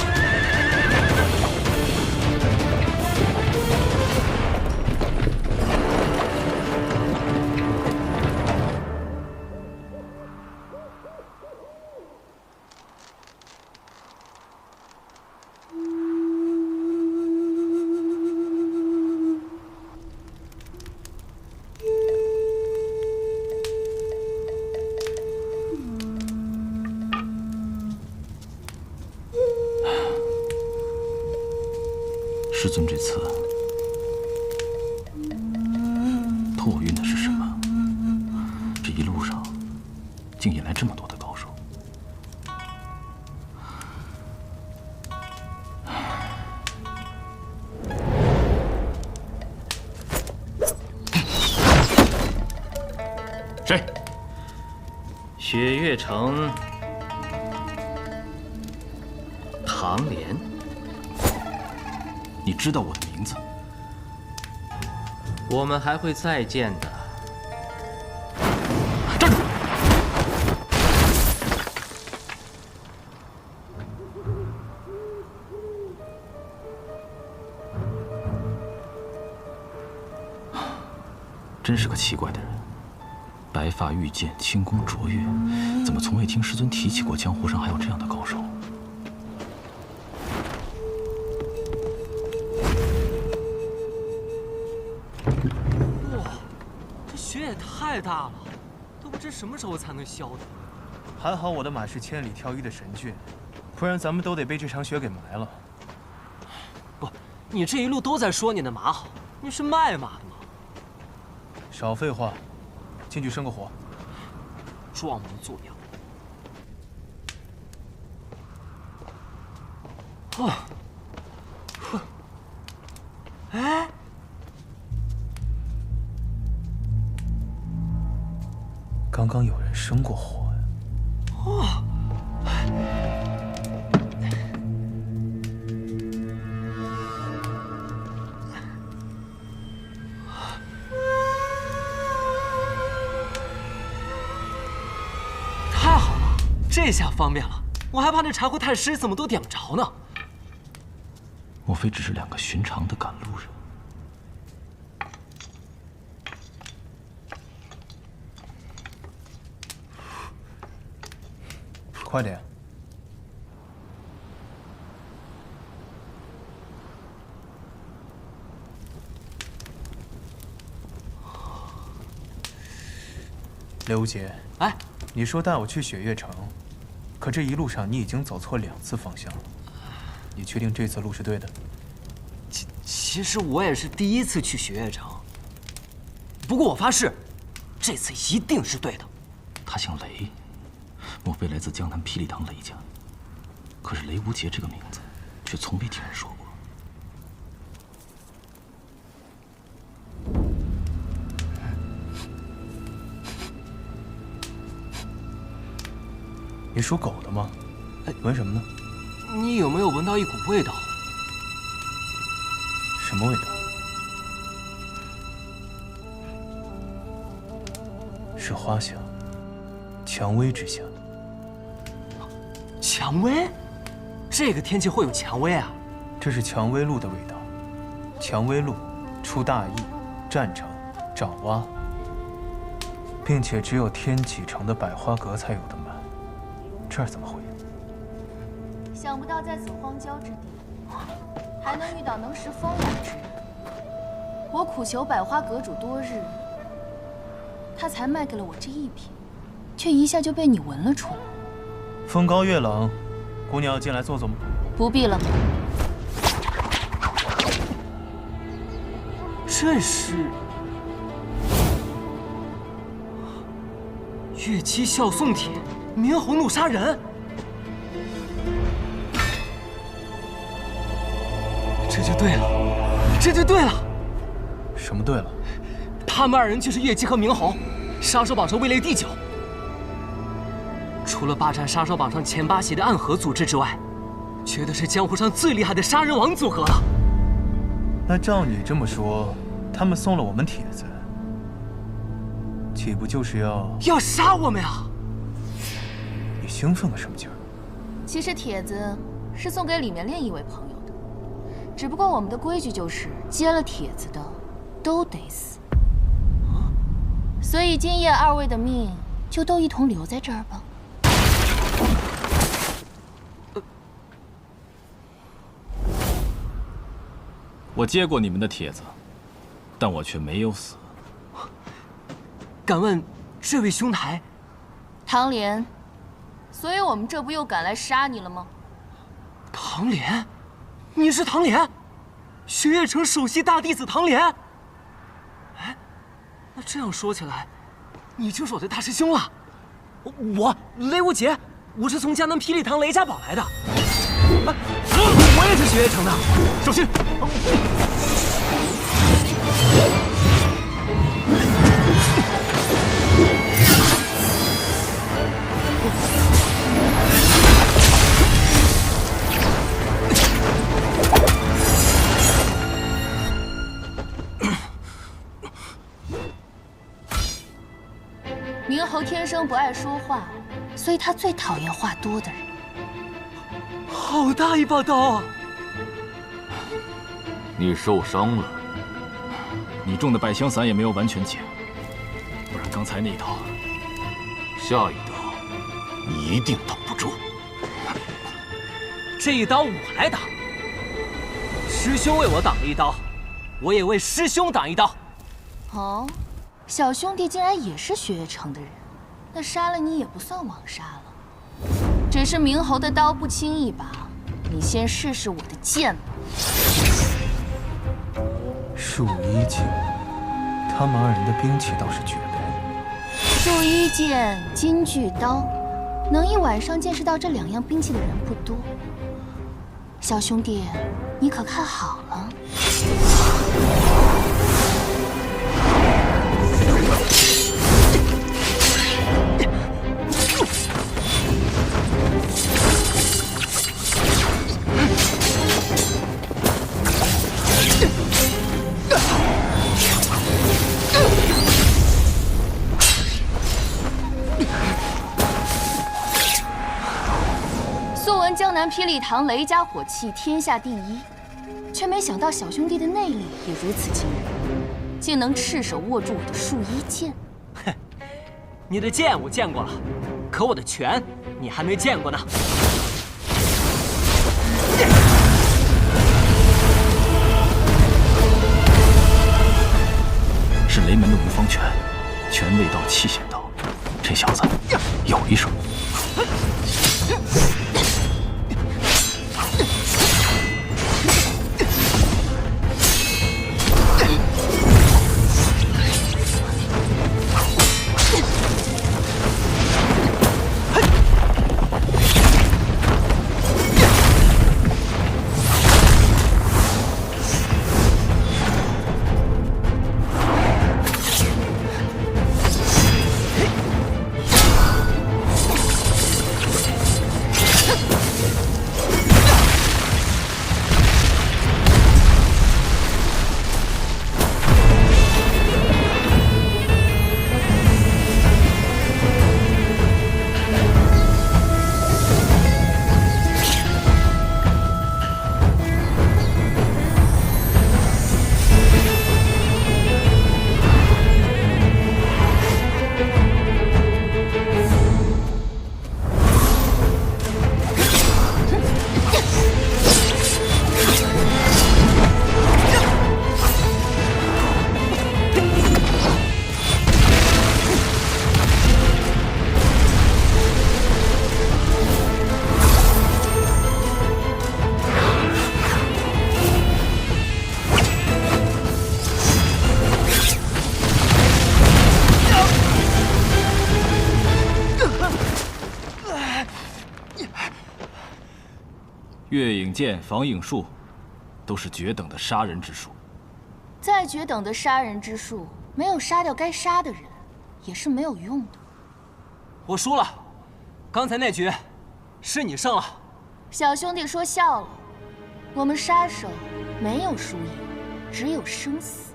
师尊这次托运的是什么？这一路上竟引来这么多的高手。谁？雪月城唐莲。你知道我的名字？我们还会再见的。站住！真是个奇怪的人，白发玉剑，轻功卓越，怎么从未听师尊提起过江湖上还有这样的高手？太大了，都不知什么时候才能消的。还好我的马是千里挑一的神骏，不然咱们都得被这场雪给埋了。不，你这一路都在说你的马好，你是卖马的吗？少废话，进去生个火。装模作样。啊！哼！哎！刚刚有人生过火呀！哦，太好了，这下方便了。我还怕那柴胡太师怎么都点不着呢。莫非只是2个寻常的赶路人？快点！刘无节，哎，你说带我去雪月城，可这一路上你已经走错2次方向了。你确定这次路是对的？其实我也是第1次去雪月城，不过我发誓，这次一定是对的。他姓雷，莫非来自江南霹雳堂雷家？可是雷无节这个名字，却从没听人说过。你属狗的吗？闻什么呢？你有没有闻到一股味道？什么味道？是花香，蔷薇之香。蔷薇？这个天气会有蔷薇啊？这是蔷薇露的味道。蔷薇露出大邑、占城、爪哇，并且只有天启城的百花阁才有的卖。这儿怎么会有？想不到在此荒郊之地，还能遇到能识风雅之人。我苦求百花阁主多日，他才卖给了我这1瓶，却一下就被你闻了出来。风高月冷，姑娘要进来坐坐吗？不必了。这是月姬笑送帖，明侯怒杀人。这就对了，这就对了。什么对了？他们2人就是月姬和明侯，杀手榜上位列第9。除了霸占杀手榜上前8席的暗河组织之外，绝对是江湖上最厉害的杀人王组合了。那照你这么说，他们送了我们帖子，岂不就是要杀我们呀？你兴奋个什么劲儿？其实帖子是送给里面另一位朋友的，只不过我们的规矩就是接了帖子的都得死。所以今夜2位的命就都一同留在这儿吧。我接过你们的帖子，但我却没有死。敢问这位兄台？唐莲，所以我们这不又赶来杀你了吗？唐莲，你是唐莲，雪月城首席大弟子唐莲。哎，那这样说起来，你就是我的大师兄了。我雷无节，我是从江南霹雳堂雷家堡来的。我也是雪月城的，小心！明侯天生不爱说话，所以他最讨厌话多的人。好大一把刀啊！你受伤了，你中的百香散也没有完全解，不然刚才那一刀，下一刀你一定挡不住。这一刀我来挡，师兄为我挡了一刀，我也为师兄挡一刀。哦，小兄弟竟然也是雪月城的人，那杀了你也不算枉杀了。只是明侯的刀不轻一把，你先试试我的剑吧。树衣剑，他们2人的兵器倒是绝配。树衣剑、金具刀，能一晚上见识到这2样兵器的人不多。小兄弟，你可看好了。素闻江南霹雳堂雷家火器天下第1，却没想到小兄弟的内力也如此惊人，竟能赤手握住我的树衣剑。哼，你的剑我见过了，可我的拳你还没见过呢。是雷门的无方拳，拳未到，气先到。这小子有一手。月影剑、防影术，都是绝等的杀人之术。再绝等的杀人之术，没有杀掉该杀的人，也是没有用的。我输了，刚才那局是你胜了。小兄弟说笑了，我们杀手没有输赢，只有生死。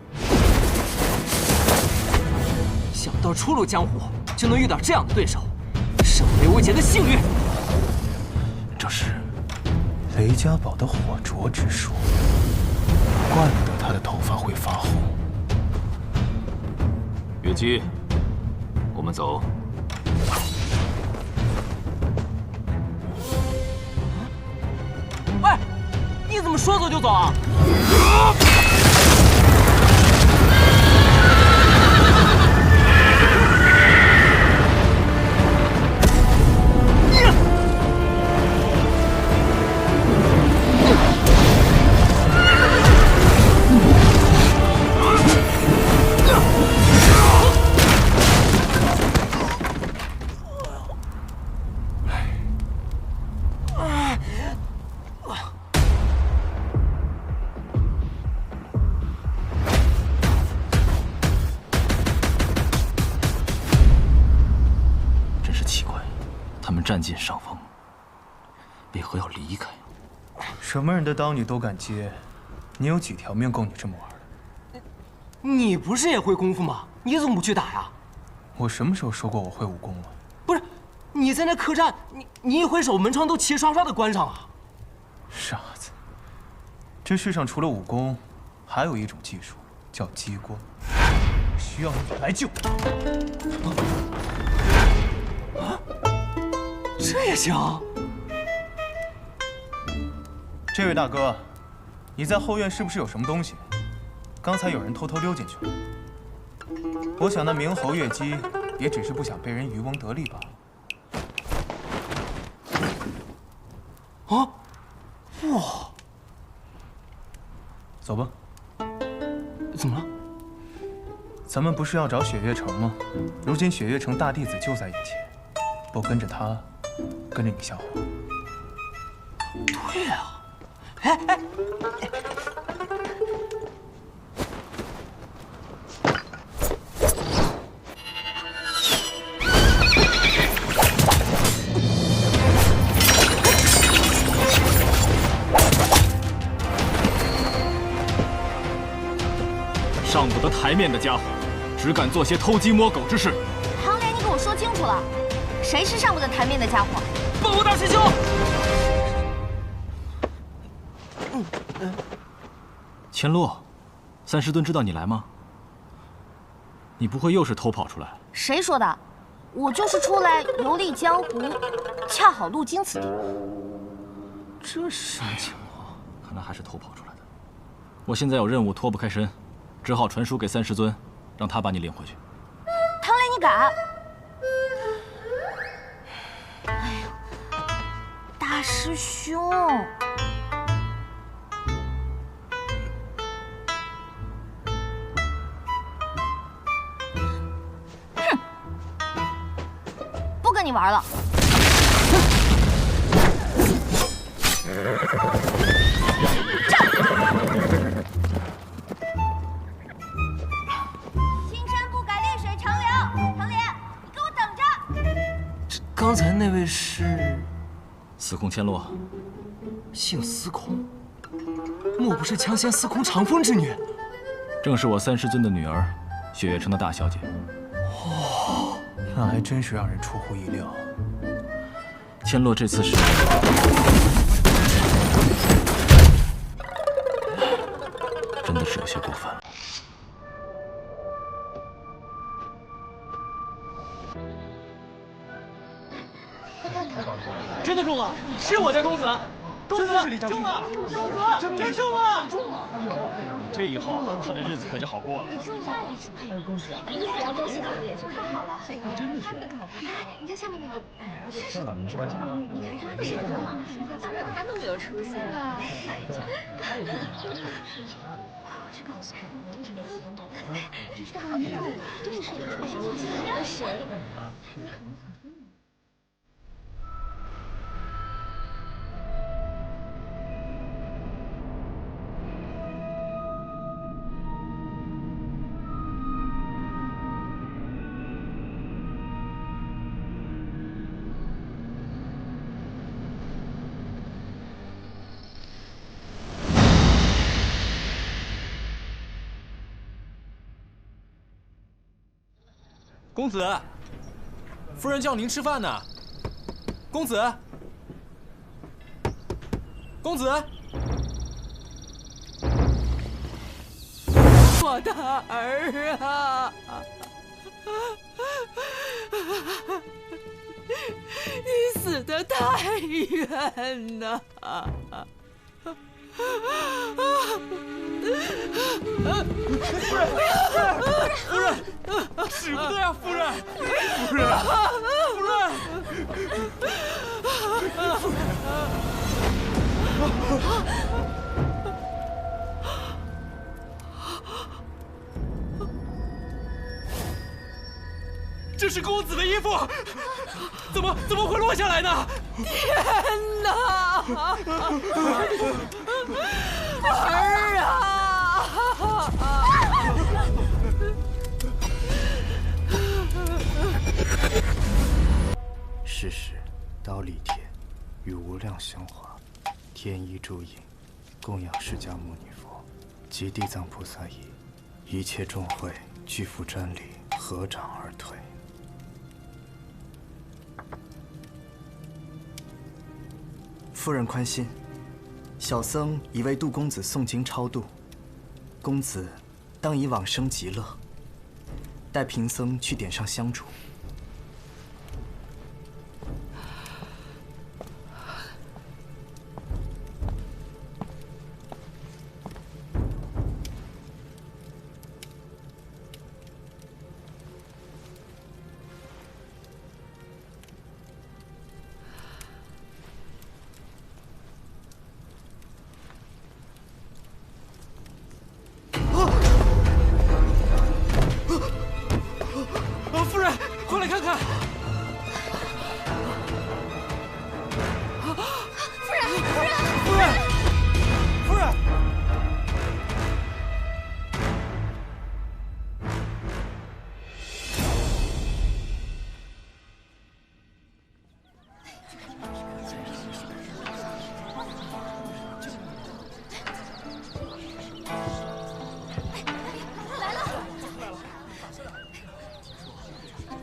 想不到初入江湖就能遇到这样的对手，是我刘无杰的幸运。这是雷家宝的火灼之术，怪不得他的头发会发红。月姬，我们走。喂，你怎么说走就走啊？占尽上风，为何要离开？什么人的刀你都敢接，你有几条命够你这么玩的？你不是也会功夫吗？你怎么不去打呀？我什么时候说过我会武功了？不是，你在那客栈，你一挥手，门窗都齐刷刷的关上了。傻子，这世上除了武功，还有一种技术叫激光，需要你来救。这也行。这位大哥，你在后院是不是有什么东西？刚才有人偷偷溜进去了。我想那明侯月姬也只是不想被人渔翁得利罢了。啊！哇！走吧。怎么了？咱们不是要找雪月城吗？如今雪月城大弟子就在眼前，不跟着他，跟着你下火。对啊，哎，上不得台面的家伙，只敢做些偷鸡摸狗之事。唐莲，你给我说清楚了，谁是上不得台面的家伙？报告大师兄。千洛，三师尊知道你来吗？你不会又是偷跑出来？谁说的？我就是出来游历江湖，恰好路经此地。这是什么情况？看来还是偷跑出来的。我现在有任务脱不开身，只好传书给三师尊，让他把你领回去。唐莲，你敢？大师兄。哼，不跟你玩了。青山不改，绿水长流。唐莲，你给我等着！刚才那位是司空千洛，姓司空，莫不是枪仙司空长风之女？正是我三师尊的女儿，雪月城的大小姐。哦，那还真是让人出乎意料。千洛这次是真的是有些过分了。真的中了，是我家公子，公子中了，真中了！这以后他的日子可就好过了。恭喜！你要恭喜他们也就太好了，真的是。你看下面那个，这哪能说假？你看他是的嘛，他都没有出现。这告诉我，这是他们真的是有出现的谁？公子，夫人叫您吃饭呢。公子，公子，我的儿啊！你死得太冤呐！夫人，使不得呀，夫人，夫人，夫人，这是公子的衣服，怎么会落下来呢？天哪！儿啊！世时刀立天，与无量香华，天衣诸影，供养释迦牟尼佛及地藏菩萨仪，一切众会俱复瞻礼，合掌而退。夫人宽心，小僧已为杜公子诵经超度，公子当以往生极乐。待贫僧去点上香烛。夫人，快来看看！夫人，夫人，夫人，夫人！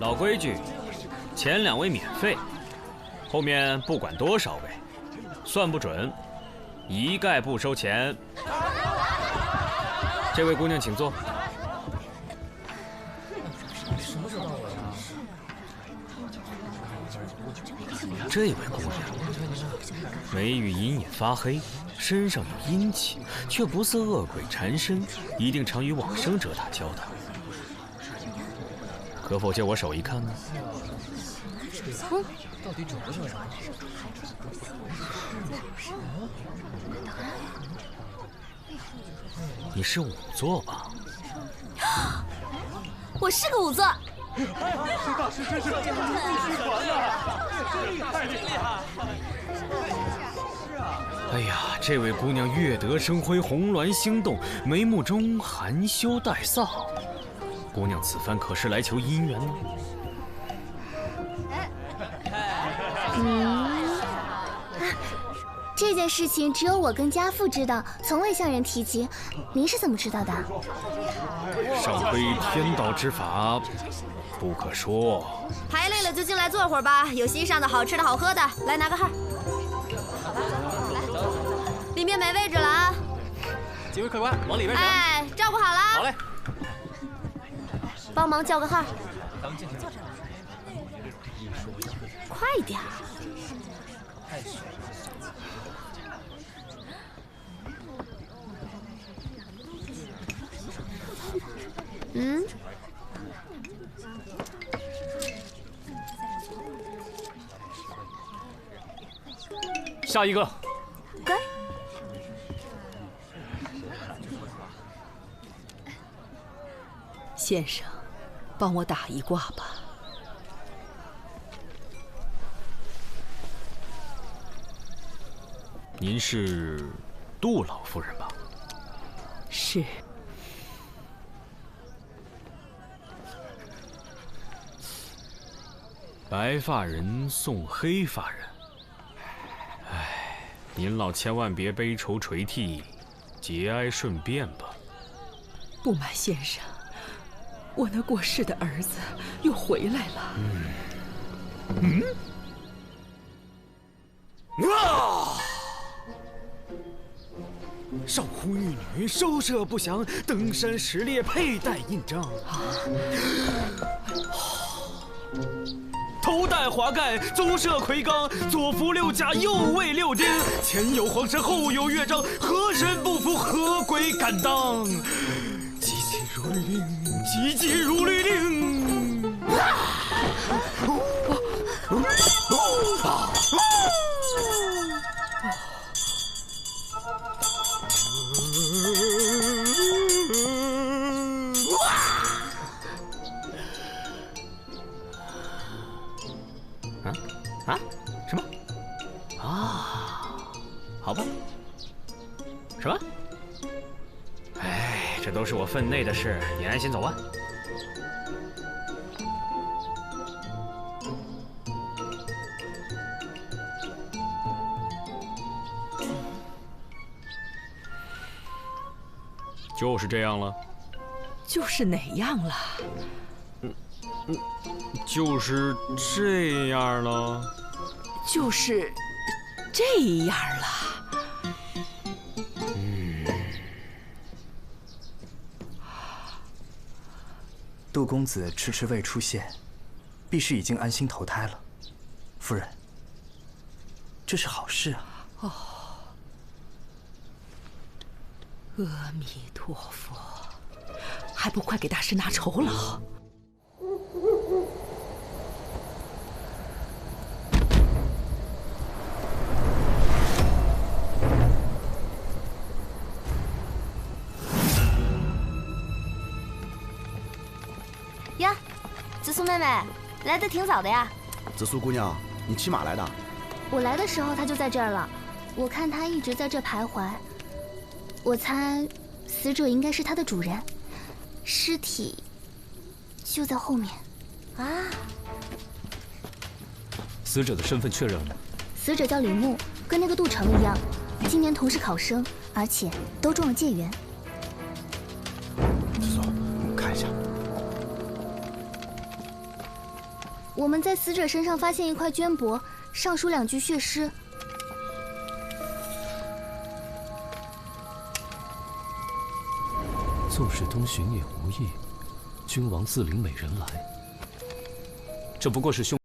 老规矩，前2位免费，后面不管多少位，算不准，一概不收钱。这位姑娘请坐。这位姑娘，眉宇隐隐发黑，身上有阴气，却不似恶鬼缠身，一定常与往生者打交道。可否借我手一看呢？到底准不准啊？你是仵作吧？我是个仵作。这大师真是继续传啊！太厉害！哎呀，这位姑娘月得生辉，红鸾星动，眉目中含羞带臊。姑娘此番可是来求姻缘吗？这件事情只有我跟家父知道，从未向人提及。您是怎么知道的？上规天道之法，不可说。排累了就进来坐会儿吧，有席上的好吃的好喝的，来拿个号。里面没位置了啊！几位客官，往里边请。哎，照顾好了。好嘞。帮忙叫个号。咱们进去坐着。快点。嗯。下一个。该。先生，帮我打一卦吧。您是杜老夫人吧？是。白发人送黑发人，唉，您老千万别悲愁垂涕，节哀顺变吧。不瞒先生，我那过世的儿子又回来了。少妇玉女收摄不详，登山时列佩戴印章。头戴华盖，足涉魁罡，左扶六甲，右卫六丁。前有皇神，后有乐章，何神不服，何鬼敢当？急急如律令，急急如律令。什么？啊，好吧。什么？哎，这都是我分内的事，你安心走吧。就是这样了。就是哪样了？就是这样了。就是这样了。杜公子迟迟未出现，必是已经安心投胎了。夫人，这是好事啊。哦，阿弥陀佛，还不快给大师拿酬劳！呀，紫苏妹妹，来得挺早的呀。紫苏姑娘，你骑马来的？我来的时候她就在这儿了，我看她一直在这徘徊。我猜，死者应该是她的主人，尸体就在后面。啊！死者的身份确认了吗？死者叫李牧，跟那个杜成一样，今年同是考生，而且都中了解元。走，我们看一下。我们在死者身上发现一块绢帛，上书2句血诗。纵使东巡也无益，君王自领美人来。这不过是兄。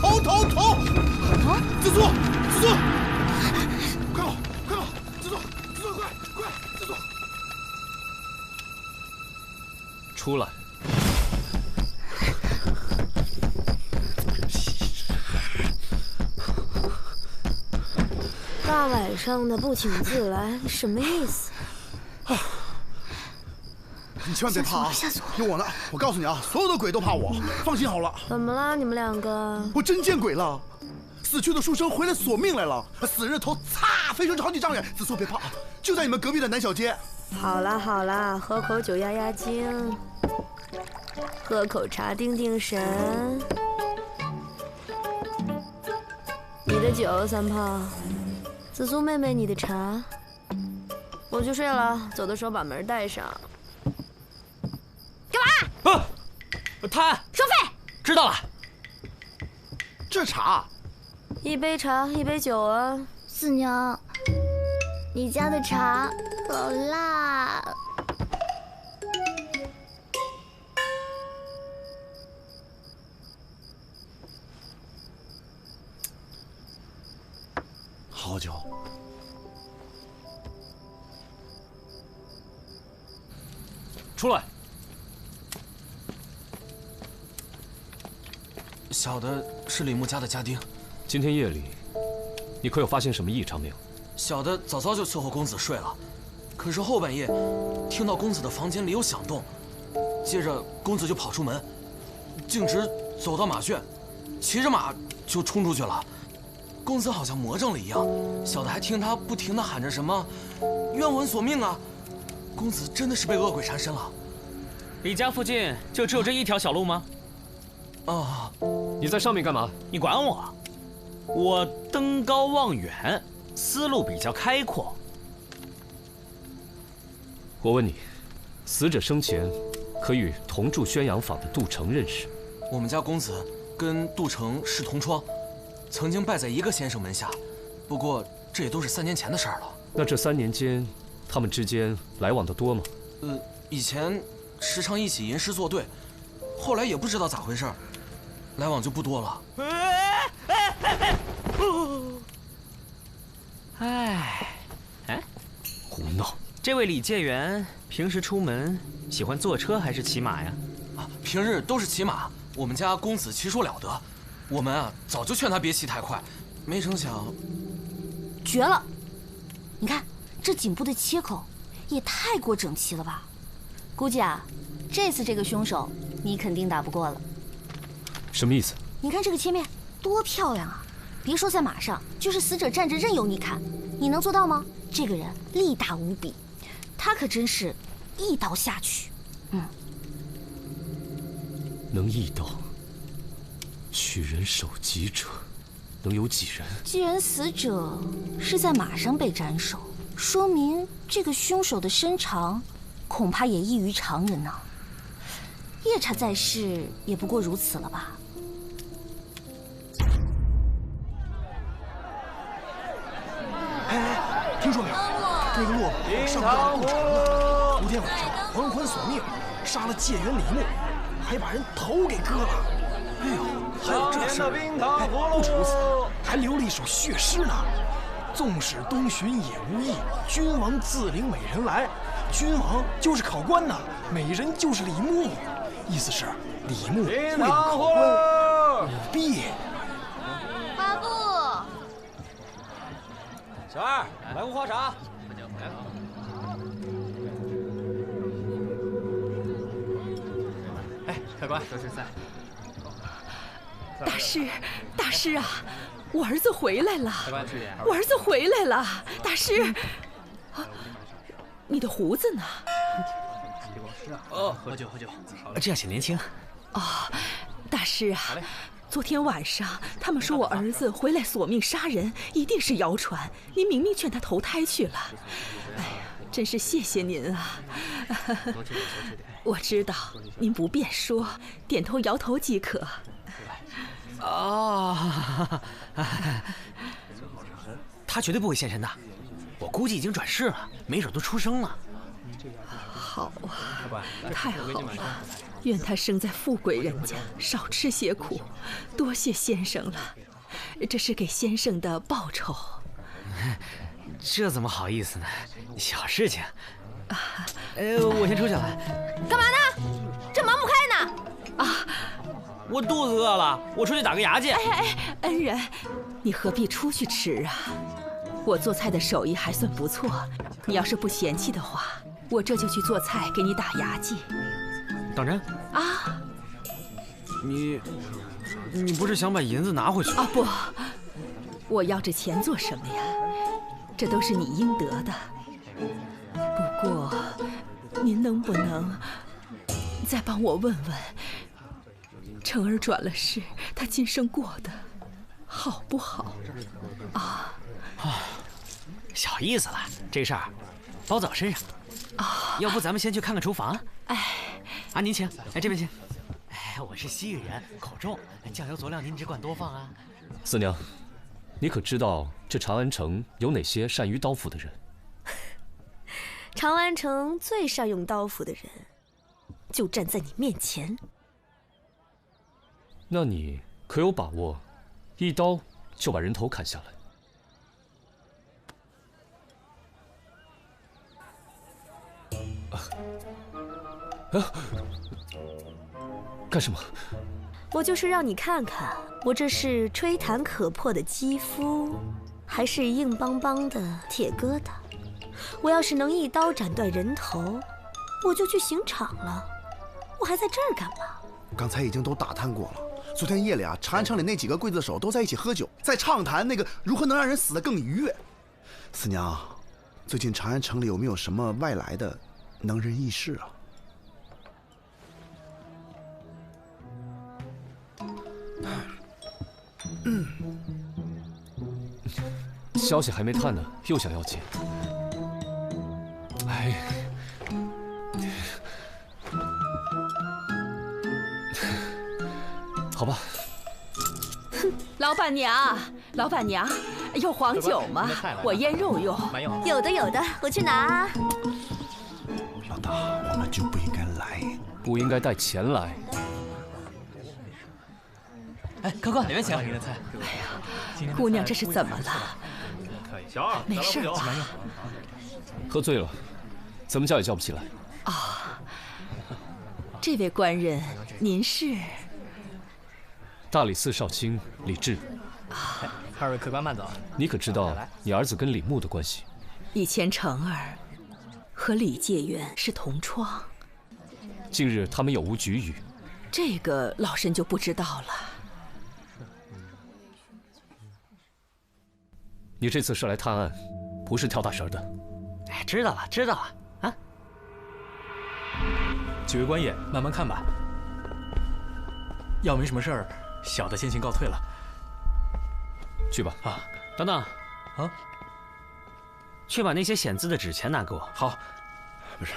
自作，快跑，自作，快，自作，出来。大晚上的不请自来，什么意思？你千万别怕啊！有我呢，我告诉你啊，所有的鬼都怕我，放心好了。怎么了，你们两个？我真见鬼了！死去的书生回来索命来了，死人的头擦飞升好几丈远。子素别怕啊，就在你们隔壁的南小街。好啦，喝口酒压压惊，喝口茶定定神。你的酒，三炮。紫苏妹妹，你的茶。我去睡了，走的时候把门带上。干嘛？贪收费。知道了。这茶，一杯茶，一杯酒啊。四娘，你家的茶好辣。好酒。出来。小的是李牧家的家丁。今天夜里，你可有发现什么异常没有？小的早早就伺候公子睡了，可是后半夜听到公子的房间里有响动，接着公子就跑出门，径直走到马圈，骑着马就冲出去了。公子好像魔怔了一样，小的还听他不停地喊着什么“冤魂索命”啊！公子真的是被恶鬼缠身了。你家附近就只有这一条小路吗？啊！你在上面干嘛？你管我？我登高望远，思路比较开阔。我问你，死者生前可与同住宣阳坊的杜成认识？我们家公子跟杜成是同窗，曾经拜在一个先生门下，不过这也都是3年前的事儿了。那这3年间，他们之间来往的多吗？以前时常一起吟诗作对，后来也不知道咋回事，来往就不多了。胡闹！这位李介元平时出门喜欢坐车还是骑马呀？平日都是骑马。我们家公子骑术了得，我们啊早就劝他别骑太快，没成想，绝了！你看这颈部的切口，也太过整齐了吧？估计啊，这次这个凶手你肯定打不过了。什么意思？你看这个切面多漂亮啊！别说在马上，就是死者站着任由你砍，你能做到吗？这个人力大无比，他可真是一刀下去。能一刀取人首级者，能有几人？既然死者是在马上被斩首，说明这个凶手的身长恐怕也异于常人呢。夜叉在世也不过如此了吧？听说没有？那个落马上吊不成了，昨天晚上黄昏索命，杀了介元李牧，还把人头给割了。哎呦，还有这事儿！不止如此，还留了一首血诗呢。纵使东巡也无益，君王自领美人来。君王就是考官呐，美人就是李牧，意思是李牧会考官舞弊。八部，小二，来壶花茶。客官，都是在。大师啊，我儿子回来了！我儿子回来了，大师。你的胡子呢？喝酒。这样显年轻。大师啊，昨天晚上他们说我儿子回来索命杀人，一定是谣传。您明明劝他投胎去了。哎呀，真是谢谢您啊！我知道您不便说，点头摇头即可。他绝对不会现身的，我估计已经转世了，没准都出生了。好啊，太好了！愿他生在富贵人家，少吃些苦。多谢先生了，这是给先生的报酬。这怎么好意思呢？小事情。我先出去了。干嘛呢？这忙不开呢？啊，我肚子饿了，我出去打个牙去。恩人，你何必出去吃啊？我做菜的手艺还算不错，你要是不嫌弃的话，我这就去做菜给你打牙祭。当真？啊！你不是想把银子拿回去？啊不，我要这钱做什么呀？这都是你应得的。不过，您能不能再帮我问问，成儿转了世，他今生过得好不好？啊，小意思了，这事儿包在我身上。要不咱们先去看看厨房？您请，这边请。我是西域人，口重，酱油佐料您只管多放啊。四娘，你可知道这长安城有哪些善于刀斧的人？长安城最善用刀斧的人，就站在你面前。那你可有把握，一刀就把人头砍下来？干什么？我就是让你看看，我这是吹弹可破的肌肤，还是硬邦邦的铁疙瘩。我要是能一刀斩断人头，我就去刑场了。我还在这儿干嘛？刚才已经都打探过了。昨天夜里啊，长安城里那几个刽子手都在一起喝酒，在畅谈那个如何能让人死得更愉悦。四娘，最近长安城里有没有什么外来的能人异士啊？消息还没探呢，又想要钱。好吧。老板娘，老板娘，有黄酒吗？我腌肉用。有的，有的，我去拿。老大，我们就不应该来，不应该带钱来。客官，里面请。姑娘这是怎么了？小二，没事吧？喝醉了，怎么叫也叫不起来。这位官人，您是？大理寺少卿李治。二位客官慢走。你可知道你儿子跟李牧的关系？以前成儿和李介元是同窗，近日他们有无局语？这个老身就不知道了。你这次是来探案，不是跳大神的。知道了，知道了啊。几位官爷，慢慢看吧。要没什么事儿，小的先行告退了。去吧。等等，去把那些显字的纸钱拿给我。好。不是，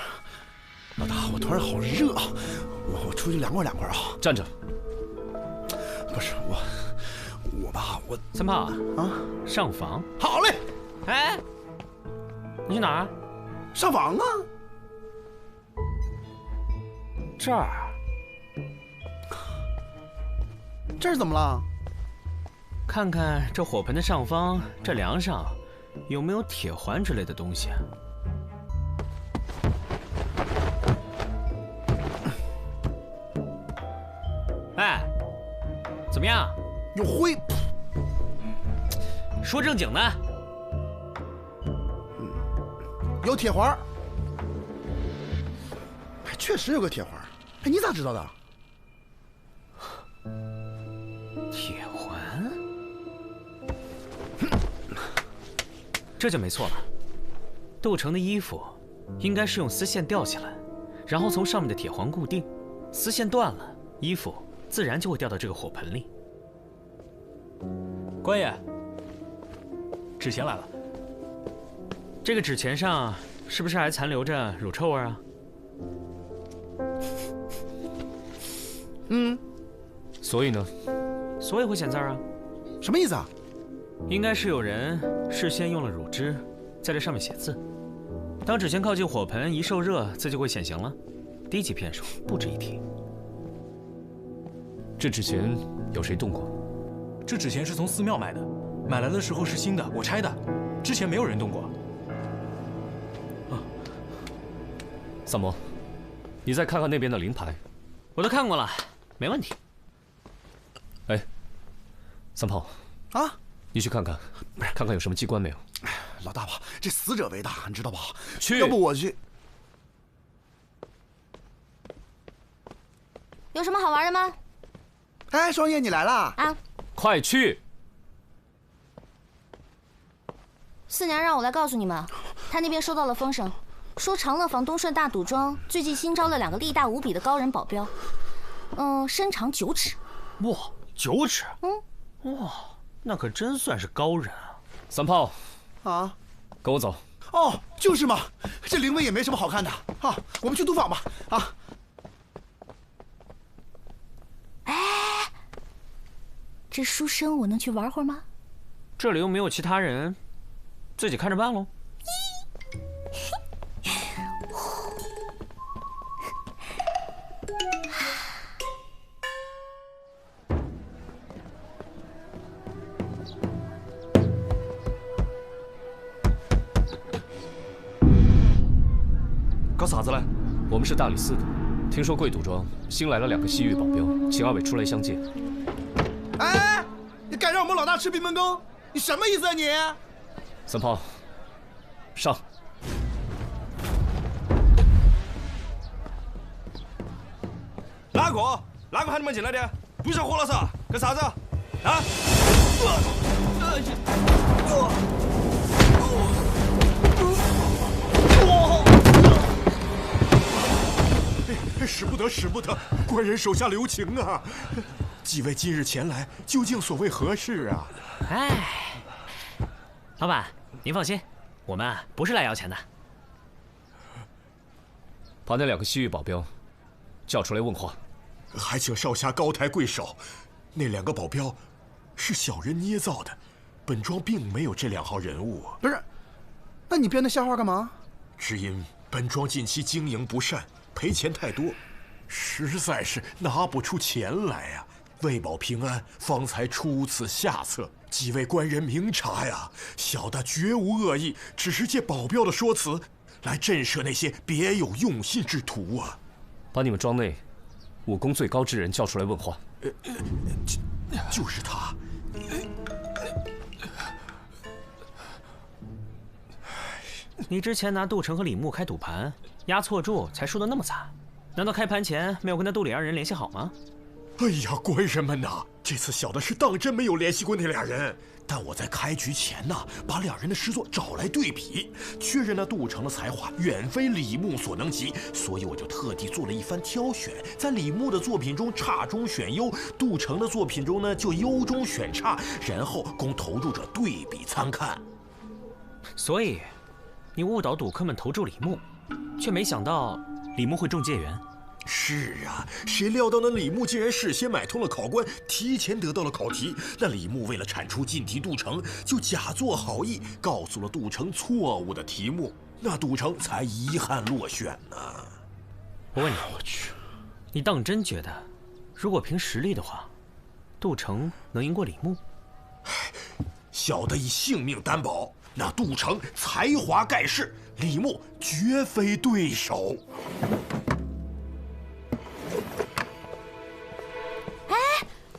老大，我突然好热啊，我出去凉快凉快啊。站着。不是我吧，我三炮上房。好嘞。你去哪儿？上房啊。这儿怎么了？看看这火盆的上方，这梁上有没有铁环之类的东西？怎么样？有灰。说正经的。有铁环。确实有个铁环。你咋知道的？铁环？这就没错了。窦成的衣服应该是用丝线吊起来，然后从上面的铁环固定。丝线断了，衣服自然就会掉到这个火盆里。官爷，纸钱来了。这个纸钱上是不是还残留着乳臭味啊？所以呢？所以会显字啊？什么意思啊？应该是有人事先用了乳汁在这上面写字。当纸钱靠近火盆，一受热，字就会显形了。低级骗术，不值一提。这纸钱有谁动过？这纸钱是从寺庙买的，买来的时候是新的，我拆的，之前没有人动过。萨摩，你再看看那边的灵牌。我都看过了，没问题。哎，三炮啊，你去看看，看看有什么机关没有。老大吧，这死者为大，你知道吧？去，要不我去。有什么好玩的吗？哎，双叶，你来啦！啊，快去！四娘让我来告诉你们，她那边收到了风声，说长乐坊东顺大赌庄最近新招了2个力大无比的高人保镖，身长9尺。哇，9尺！哇，那可真算是高人啊！三炮，啊，跟我走。哦，就是嘛，这灵位也没什么好看的啊，我们去赌坊吧。啊。这书生我能去玩会儿吗？这里又没有其他人，自己看着办喽。搞啥子嘞？我们是大理寺的，听说贵赌庄新来了2个西域保镖，请二位出来相见。哎，你敢让我们老大吃闭门羹？你什么意思啊你？三炮，上！哪个喊你们进来的？不想活了噻？干啥子？啊！使不得，使不得！官人手下留情啊！几位今日前来，究竟所谓何事啊？哎，老板，您放心，我们不是来要钱的。把那2个西域保镖叫出来问话。还请少侠高抬贵手，那2个保镖是小人捏造的，本庄并没有这2号人物。不是，那你编那瞎话干嘛？只因本庄近期经营不善，赔钱太多，实在是拿不出钱来呀。为保平安，方才出此下策。几位官人明察呀，小的绝无恶意，只是借保镖的说辞来震慑那些别有用心之徒啊。把你们庄内武功最高之人叫出来问话。就是他。你之前拿杜城和李牧开赌盘，押错注才输得那么惨，难道开盘前没有跟那杜李2人联系好吗？哎呀，官人们呐，这次小的是当真没有联系过那2人。但我在开局前呢，把2人的诗作找来对比，确认那杜城的才华远非李牧所能及，所以我就特地做了一番挑选，在李牧的作品中差中选优，杜城的作品中呢就优中选差，然后供投注者对比参看。所以，你误导赌客们投注李牧，却没想到李牧会中解元。是啊，谁料到那李牧竟然事先买通了考官，提前得到了考题。那李牧为了铲除进题杜城，就假作好意，告诉了杜城错误的题目，那杜城才遗憾落选呢。我问你，你当真觉得，如果凭实力的话，杜城能赢过李牧？小的以性命担保，那杜城才华盖世，李牧绝非对手。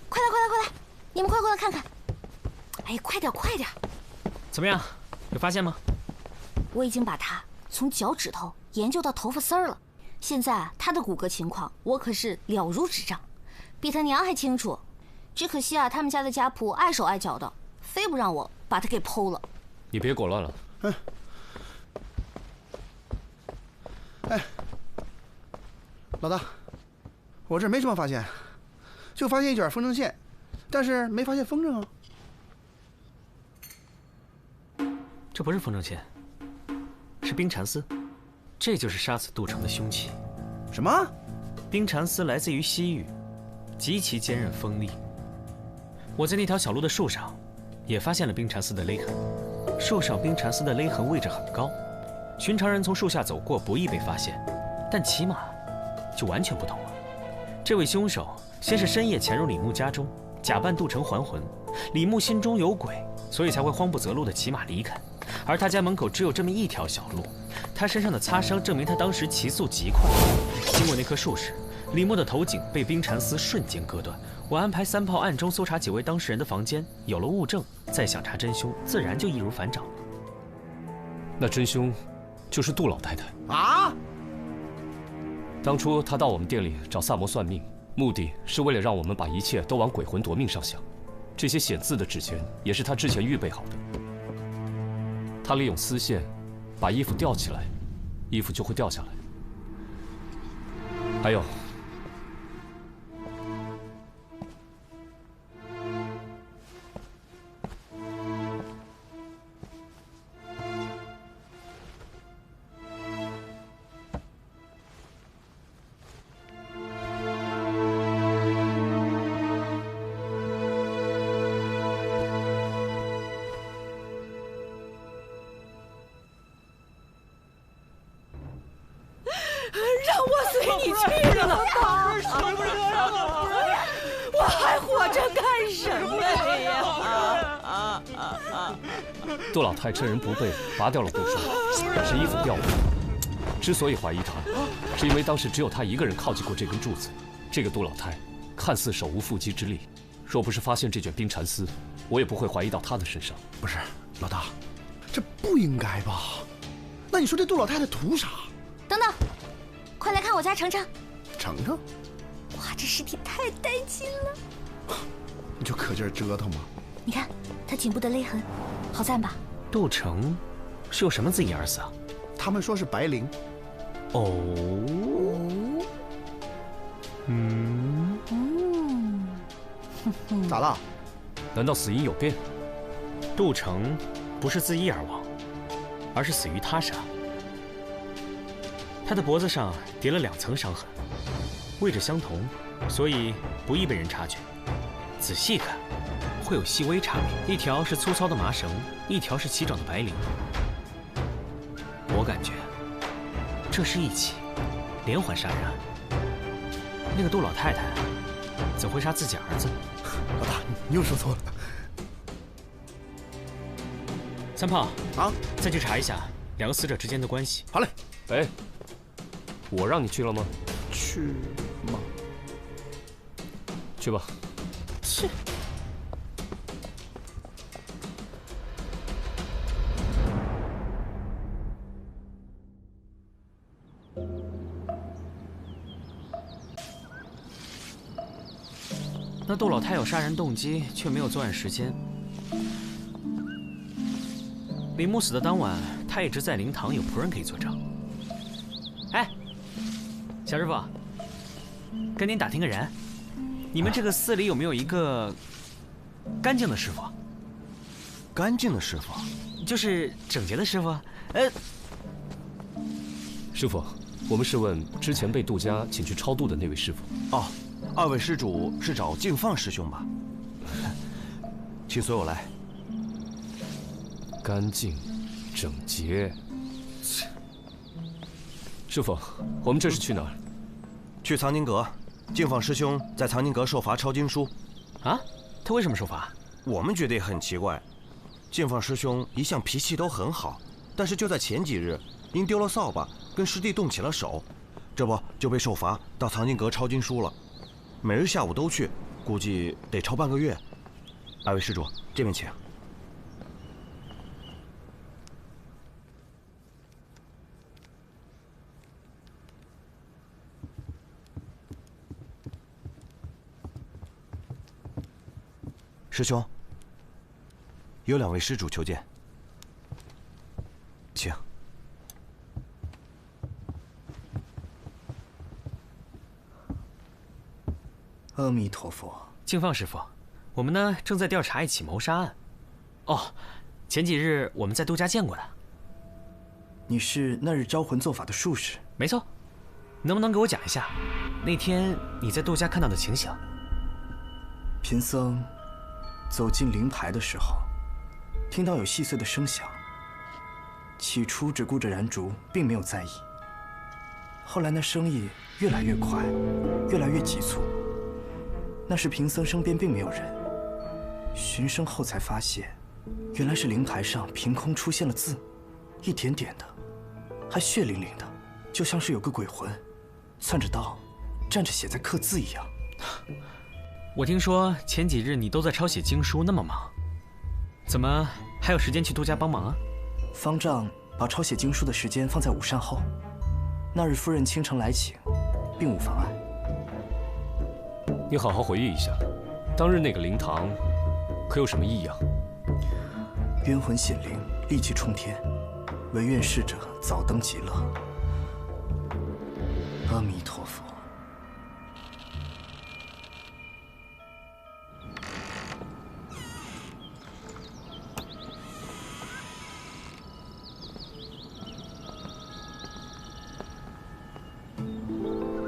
快来！你们快过来看看！哎，快点！怎么样，有发现吗？我已经把他从脚趾头研究到头发丝儿了，现在他的骨骼情况我可是了如指掌，比他娘还清楚。只可惜啊，他们家的家仆碍手碍脚的，非不让我把他给剖了。你别裹乱了。哎，老大，我这没什么发现，就发现一卷风筝线，但是没发现风筝啊。这不是风筝线，是冰蚕丝，这就是杀死杜城的凶器。什么？冰蚕丝来自于西域，极其坚韧锋利。我在那条小路的树上也发现了冰蚕丝的勒痕，树上冰蚕丝的勒痕位置很高，寻常人从树下走过不易被发现，但骑马就完全不同了。这位凶手先是深夜潜入李牧家中，假扮杜成还魂。李牧心中有鬼，所以才会慌不择路地骑马离开。而他家门口只有这么一条小路，他身上的擦伤证明他当时骑速极快。经过那棵树时，李牧的头颈被冰蚕丝瞬间割断。我安排3炮暗中搜查几位当事人的房间，有了物证，再想查真凶，自然就易如反掌。那真凶就是杜老太太啊！当初她到我们店里找萨摩算命，目的是为了让我们把一切都往鬼魂夺命上想。这些显字的纸钱也是她之前预备好的。她利用丝线把衣服吊起来，衣服就会掉下来。还有，让我随你去了吧！我还活着干什么呀？杜老太趁人不备拔掉了护手，使衣服掉了。之所以怀疑她，是因为当时只有她一个人靠近过这根柱子。这个杜老太看似手无缚鸡之力，若不是发现这卷冰蚕丝，我也不会怀疑到她的身上。不是，老大，这不应该吧？那你说这杜老太太图啥？等等，快来看我家程程。程程？哇，这尸体太带劲了！你就可劲儿折腾嘛。你看他颈部的勒痕，好赞吧？杜成是有什么自己儿子啊？他们说是白灵。哦。咋了？难道死因有变？杜成不是自缢而亡，而是死于他杀。他的脖子上叠了2层伤痕，位置相同，所以不易被人察觉。仔细看，会有细微差别，一条是粗糙的麻绳，一条是齐整的白绫。我感觉这是一起连环杀人案。那个杜老太太怎会杀自己儿子？老大，你又说错了。3炮啊，再去查一下2个死者之间的关系。好嘞。哎，我让你去了吗？去吗？去吧。去。那杜老太有杀人动机，却没有作案时间。李牧死的当晚，他一直在灵堂，有仆人可以作证。哎，小师傅，跟您打听个人，你们这个寺里有没有一个干净的师傅？干净的师傅，就是整洁的师傅。师傅，我们是问之前被杜家请去超度的那位师傅。哦，2位施主是找净放师兄吧？请随我来。干净、整洁。师傅，我们这是去哪儿？去藏经阁。净放师兄在藏经阁受罚抄经书。啊？他为什么受罚？我们觉得也很奇怪。净放师兄一向脾气都很好，但是就在前几日，因丢了扫把，跟师弟动起了手，这不就被受罚到藏经阁抄经书了。每日下午都去，估计得抄半个月。2位施主，这边请。师兄，有2位施主求见，请。阿弥陀佛。净放师傅，我们呢正在调查一起谋杀案。哦，前几日我们在杜家见过的。你是那日招魂做法的术士？没错。能不能给我讲一下那天你在杜家看到的情形？贫僧走进灵台的时候，听到有细碎的声响，起初只顾着燃烛，并没有在意。后来那生意越来越快，越来越急促。那时贫僧身边并没有人，寻声后才发现，原来是灵台上凭空出现了字，一点点的，还血淋淋的，就像是有个鬼魂攥着刀，站着写在刻字一样。我听说前几日你都在抄写经书，那么忙，怎么还有时间去杜家帮忙啊？方丈把抄写经书的时间放在午膳后，那日夫人倾城来请，并无妨碍。你好好回忆一下，当日那个灵堂可有什么异样？冤魂显灵，戾气冲天，唯愿逝者早登极乐。阿弥陀佛。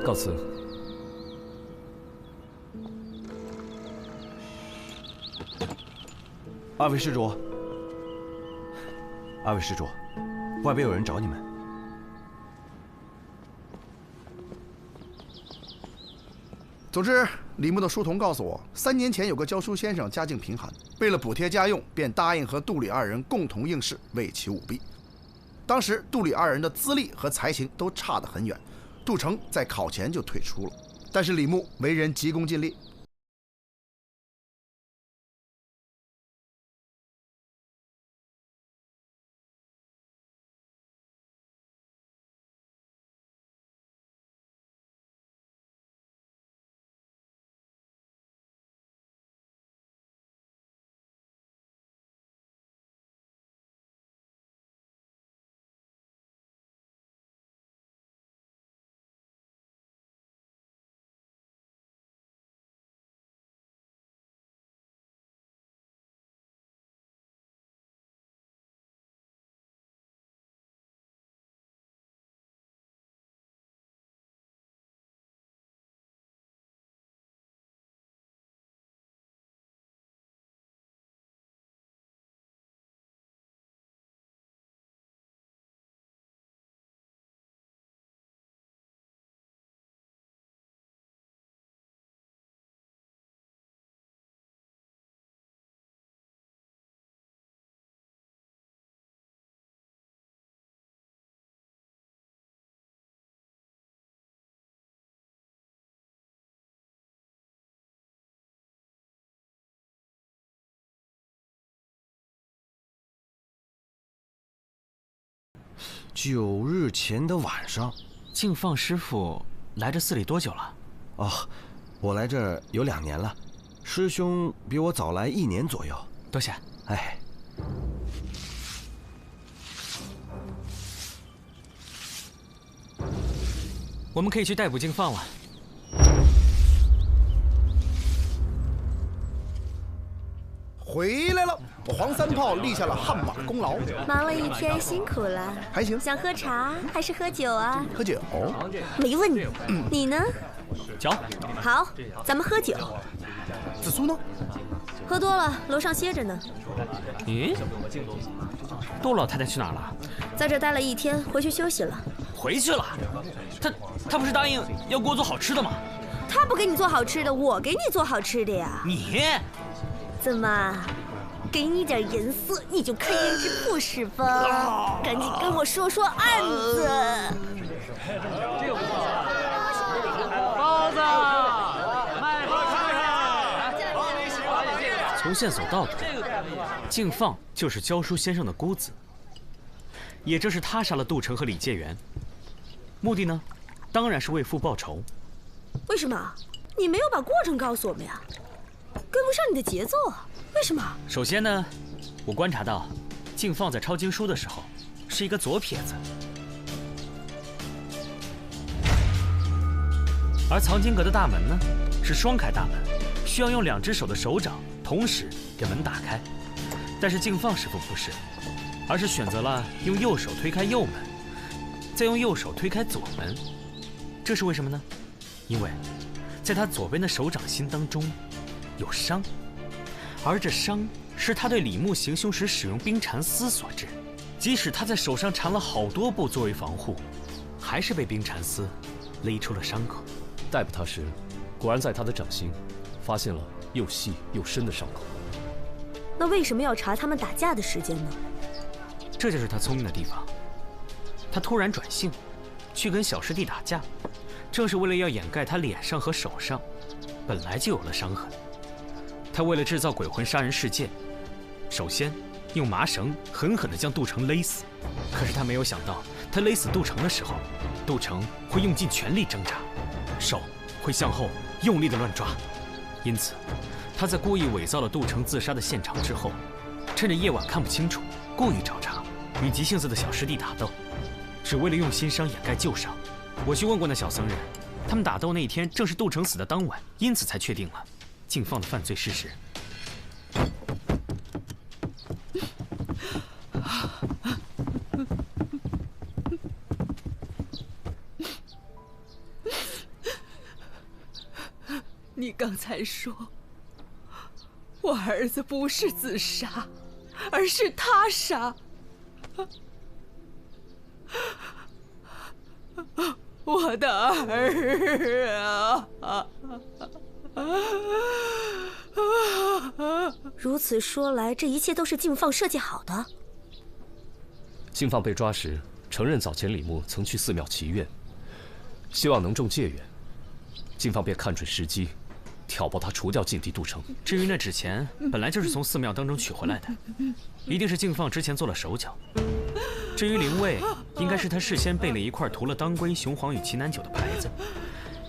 告辞。二位施主，外边有人找你们。总之，李牧的书童告诉我，3年前有个教书先生家境贫寒，为了补贴家用，便答应和杜李二人共同应试，为其舞弊。当时杜李二人的资历和才情都差得很远，杜成在考前就退出了。但是李牧为人急功近利。9日前的晚上，净放师傅来这寺里多久了？哦，我来这儿有2年了，师兄比我早来1年左右。多谢。哎，我们可以去逮捕净放了。回来了，黄三炮立下了汗马功劳。忙了一天，辛苦了。还行。想喝茶还是喝酒啊？喝酒。没问你。你呢？酒。好，咱们喝酒。紫苏呢？喝多了，楼上歇着呢。咦？杜老太太去哪儿了？在这待了1天，回去休息了。回去了？她不是答应要给我做好吃的吗？她不给你做好吃的，我给你做好吃的呀。你？怎么？给你点颜色，你就开胭脂铺是吧？赶紧跟我说说案子。包子，卖包菜。从线索倒推，净放就是教书先生的姑子，也正是他杀了杜成和李介元，目的呢，当然是为父报仇。为什么？你没有把过程告诉我们呀？跟不上你的节奏啊？为什么？首先呢，我观察到，净放在抄经书的时候是一个左撇子，而藏经阁的大门呢是双开大门，需要用2只手的手掌同时给门打开。但是净放师傅不是，而是选择了用右手推开右门，再用右手推开左门。这是为什么呢？因为在他左边的手掌心当中有伤，而这伤是他对李牧行凶时使用冰蚕丝所致。即使他在手上缠了好多布作为防护，还是被冰蚕丝勒出了伤口。逮捕他时，果然在他的掌心发现了又细又深的伤口。那为什么要查他们打架的时间呢？这就是他聪明的地方。他突然转性，去跟小师弟打架，正是为了要掩盖他脸上和手上本来就有了伤痕。他为了制造鬼魂杀人事件，首先用麻绳狠狠地将杜城勒死。可是他没有想到，他勒死杜城的时候，杜城会用尽全力挣扎，手会向后用力地乱抓。因此，他在故意伪造了杜城自杀的现场之后，趁着夜晚看不清楚，故意找茬，与急性子的小师弟打斗，只为了用新伤掩盖旧伤。我去问过那小僧人，他们打斗那一天正是杜城死的当晚，因此才确定了敬放的犯罪事实。你刚才说，我儿子不是自杀，而是他杀。我的儿啊！如此说来，这一切都是敬放设计好的。敬放被抓时，承认早前李牧曾去寺庙祈愿，希望能中戒缘。敬放便看准时机，挑拨他除掉劲敌杜城。至于那纸钱，本来就是从寺庙当中取回来的，一定是敬放之前做了手脚。至于灵位，应该是他事先备了一块涂了当归、雄黄与奇楠酒的牌子，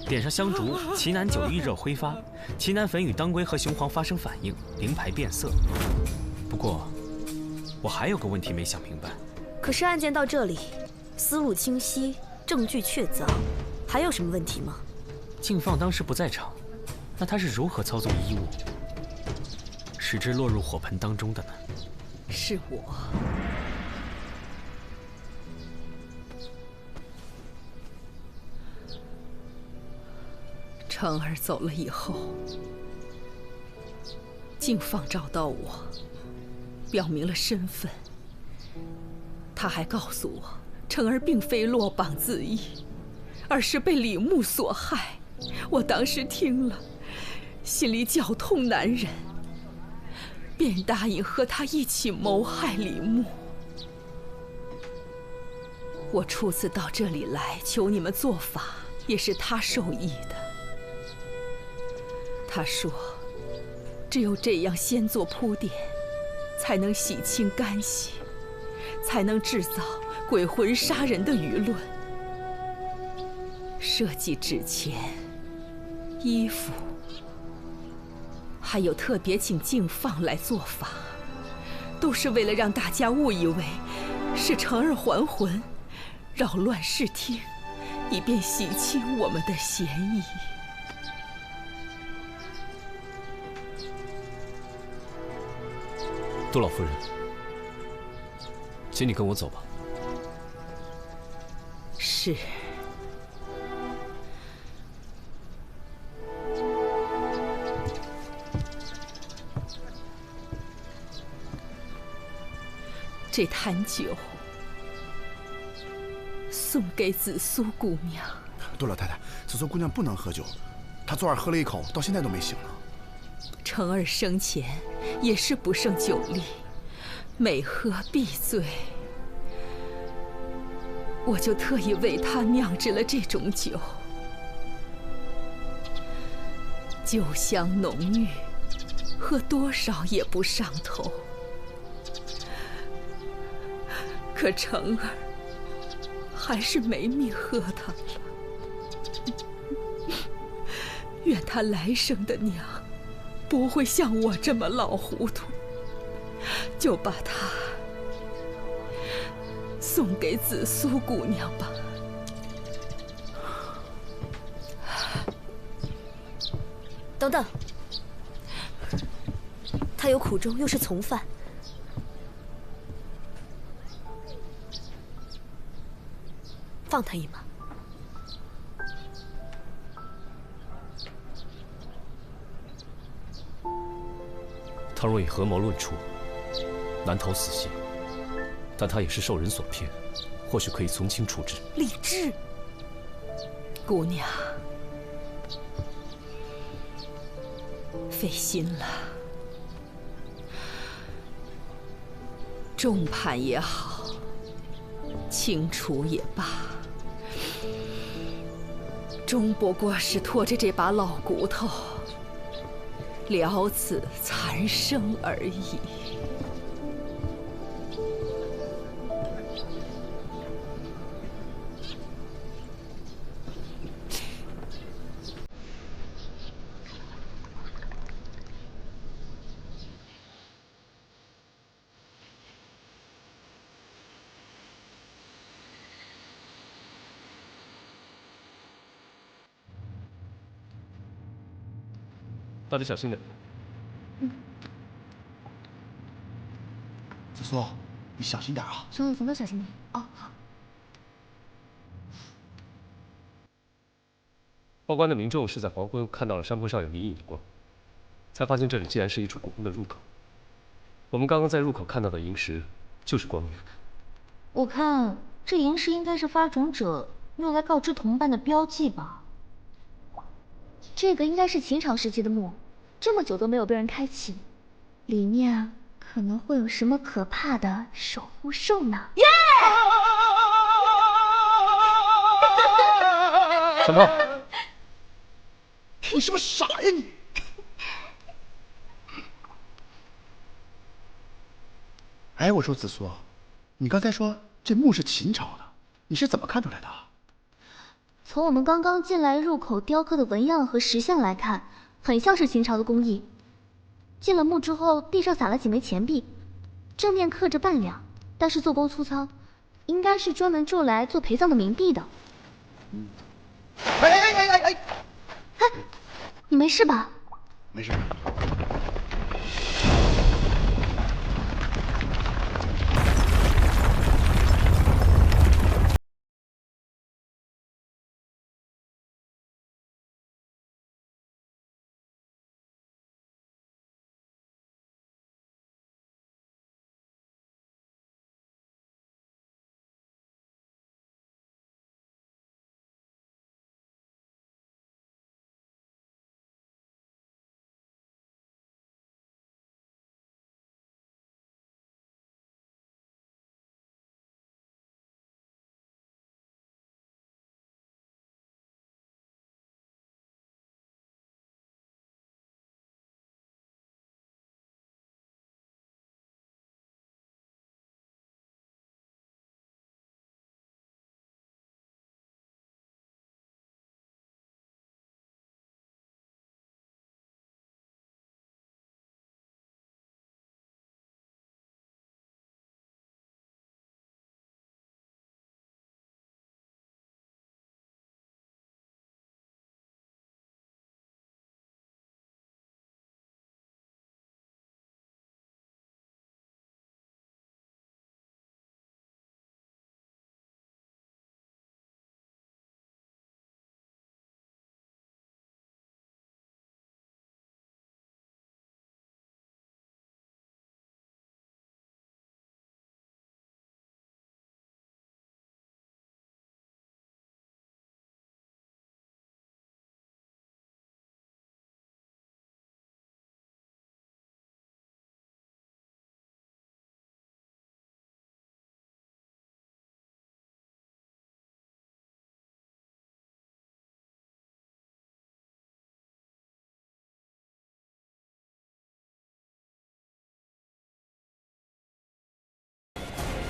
点上香烛，奇楠酒遇热挥发，奇楠粉与当归和雄黄发生反应，灵牌变色。不过，我还有个问题没想明白。可是案件到这里，思路清晰，证据确凿，还有什么问题吗？敬放当时不在场，那他是如何操纵衣物，使之落入火盆当中的呢？是我。成儿走了以后，敬放找到我，表明了身份。他还告诉我，成儿并非落榜自缢，而是被李牧所害。我当时听了，心里绞痛难忍，便答应和他一起谋害李牧。我初次到这里来求你们做法，也是他授意的。他说，只有这样先做铺垫，才能洗清干系，才能制造鬼魂杀人的舆论。设计纸钱、衣服，还有特别请敬放来做法，都是为了让大家误以为是成儿还魂，扰乱视听，以便洗清我们的嫌疑。杜老夫人，请你跟我走吧。是。这坛酒送给紫苏姑娘。杜老太太，紫苏姑娘不能喝酒，她昨晚喝了一口，到现在都没醒呢。成儿生前也是不胜酒力，每喝必醉。我就特意为他酿制了这种酒，酒香浓郁，喝多少也不上头。可成儿还是没命喝它了。愿他来生的娘不会像我这么老糊涂，就把它送给紫苏姑娘吧。等等，他有苦衷，又是从犯，放他一马。他若以合谋论处，难逃死刑。但他也是受人所骗，或许可以从轻处置。李治，姑娘，费心了。重判也好，轻处也罢，终不过是拖着这把老骨头，了此残生而已。大家小心点。子苏，你小心点啊！兄弟，咱都小心点。哦，好。报关的民众是在黄昏看到了山坡上有隐隐的光，才发现这里竟然是一处古宫的入口。我们刚刚在入口看到的萤石就是光源。我看这萤石应该是发种者用来告知同伴的标记吧。这个应该是秦朝时期的墓，这么久都没有被人开启，里面可能会有什么可怕的守护兽呢？耶！什么？你是不是傻呀你？哎，我说子苏，你刚才说这墓是秦朝的，你是怎么看出来的？从我们刚刚进来入口雕刻的纹样和石像来看，很像是秦朝的工艺。进了墓之后，地上撒了几枚钱币，正面刻着半两，但是做工粗糙，应该是专门铸来做陪葬的冥币的。哎！你没事吧？没事。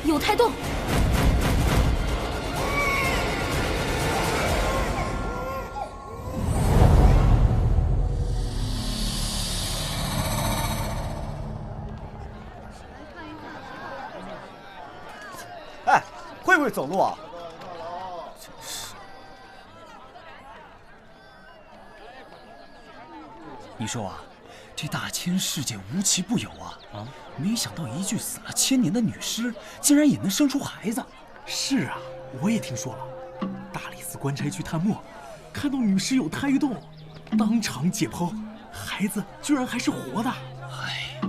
有胎动！哎，会不会走路啊？真是。你说啊，这大千世界无奇不有啊！没想到一具死了1000年的女尸，竟然也能生出孩子。是啊，我也听说了。大理寺官差去探墓，看到女尸有胎动，当场解剖，孩子居然还是活的。哎，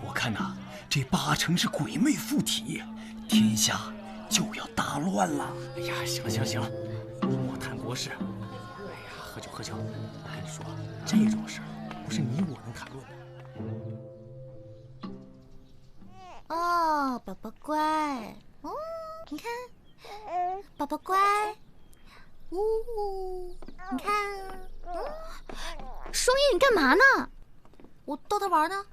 我看呐，这8成是鬼魅附体，天下就要大乱了。哎呀，行了行了行了，莫谈国事。哎呀，喝酒喝酒。我跟你说，这种事儿不是你我能谈论的。哦，宝宝乖。哦，你看，宝宝乖。你看。双叶，你干嘛呢？我逗他玩呢。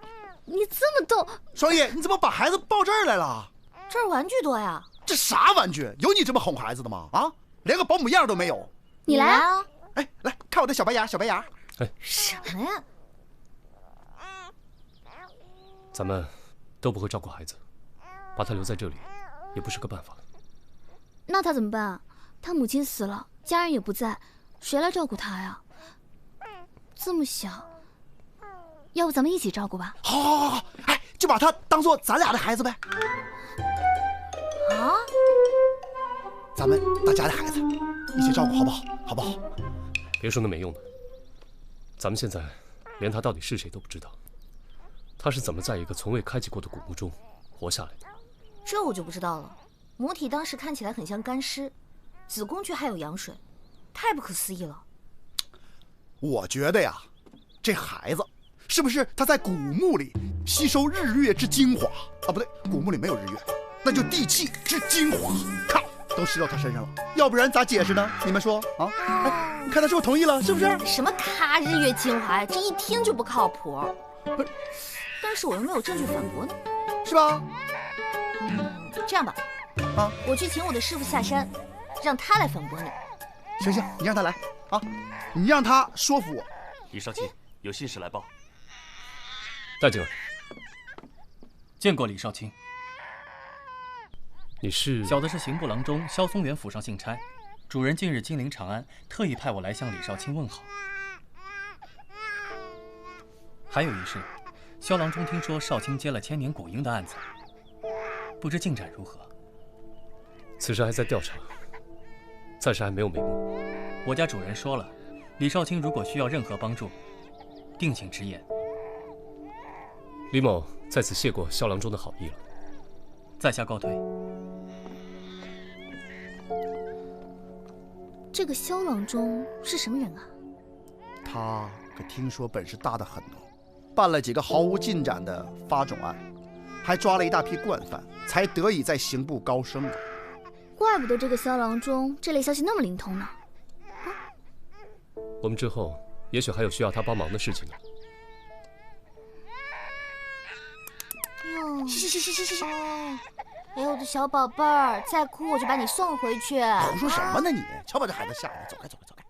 你这么逗，双叶，你怎么把孩子抱这儿来了？这儿玩具多呀。这啥玩具？有你这么哄孩子的吗？啊，连个保姆样都没有。你来啊！哎，来看我的小白牙，小白牙。哎，什么呀？咱们都不会照顾孩子，把他留在这里，也不是个办法。那他怎么办？他母亲死了，家人也不在，谁来照顾他呀？这么小，要不咱们一起照顾吧？好，好，好，好，哎，就把他当做咱俩的孩子呗。啊？咱们大家的孩子，一起照顾好不好？好不好？别说那没用的，咱们现在连他到底是谁都不知道，他是怎么在一个从未开启过的古墓中活下来的？这我就不知道了。母体当时看起来很像干尸，子宫却还有羊水，太不可思议了。我觉得呀，这孩子是不是他在古墓里吸收日月之精华啊？不对，古墓里没有日月，那就地气之精华，看都吸到他身上了。要不然咋解释呢？你们说啊？哎，你看他是不是同意了？是不是？什么咔日月精华呀？这一听就不靠谱。但是我又没有证据反驳你，是吧？这样吧，啊，我去请我的师傅下山，让他来反驳你。行，你让他来啊，你让他说服我。李少卿，有信使来报。带进来。见过李少卿。你是？小的是刑部郎中萧松元府上幸差，主人近日亲临长安，特意派我来向李少卿问好。还有一事，萧郎中听说少卿接了千年古婴的案子，不知进展如何？此事还在调查，暂时还没有眉目。我家主人说了，李少卿如果需要任何帮助，定请直言。李某在此谢过萧郎中的好意了，在下告退。这个萧郎中是什么人啊？他可听说本事大得很哦，办了几个毫无进展的发种案，还抓了一大批惯犯，才得以在刑部高升的。怪不得这个萧郎中这类消息那么灵通呢。我们之后也许还有需要他帮忙的事情呢。哟，行。哎，我的小宝贝儿，再哭我就把你送回去。胡说什么呢你？瞧把这孩子吓的，走开。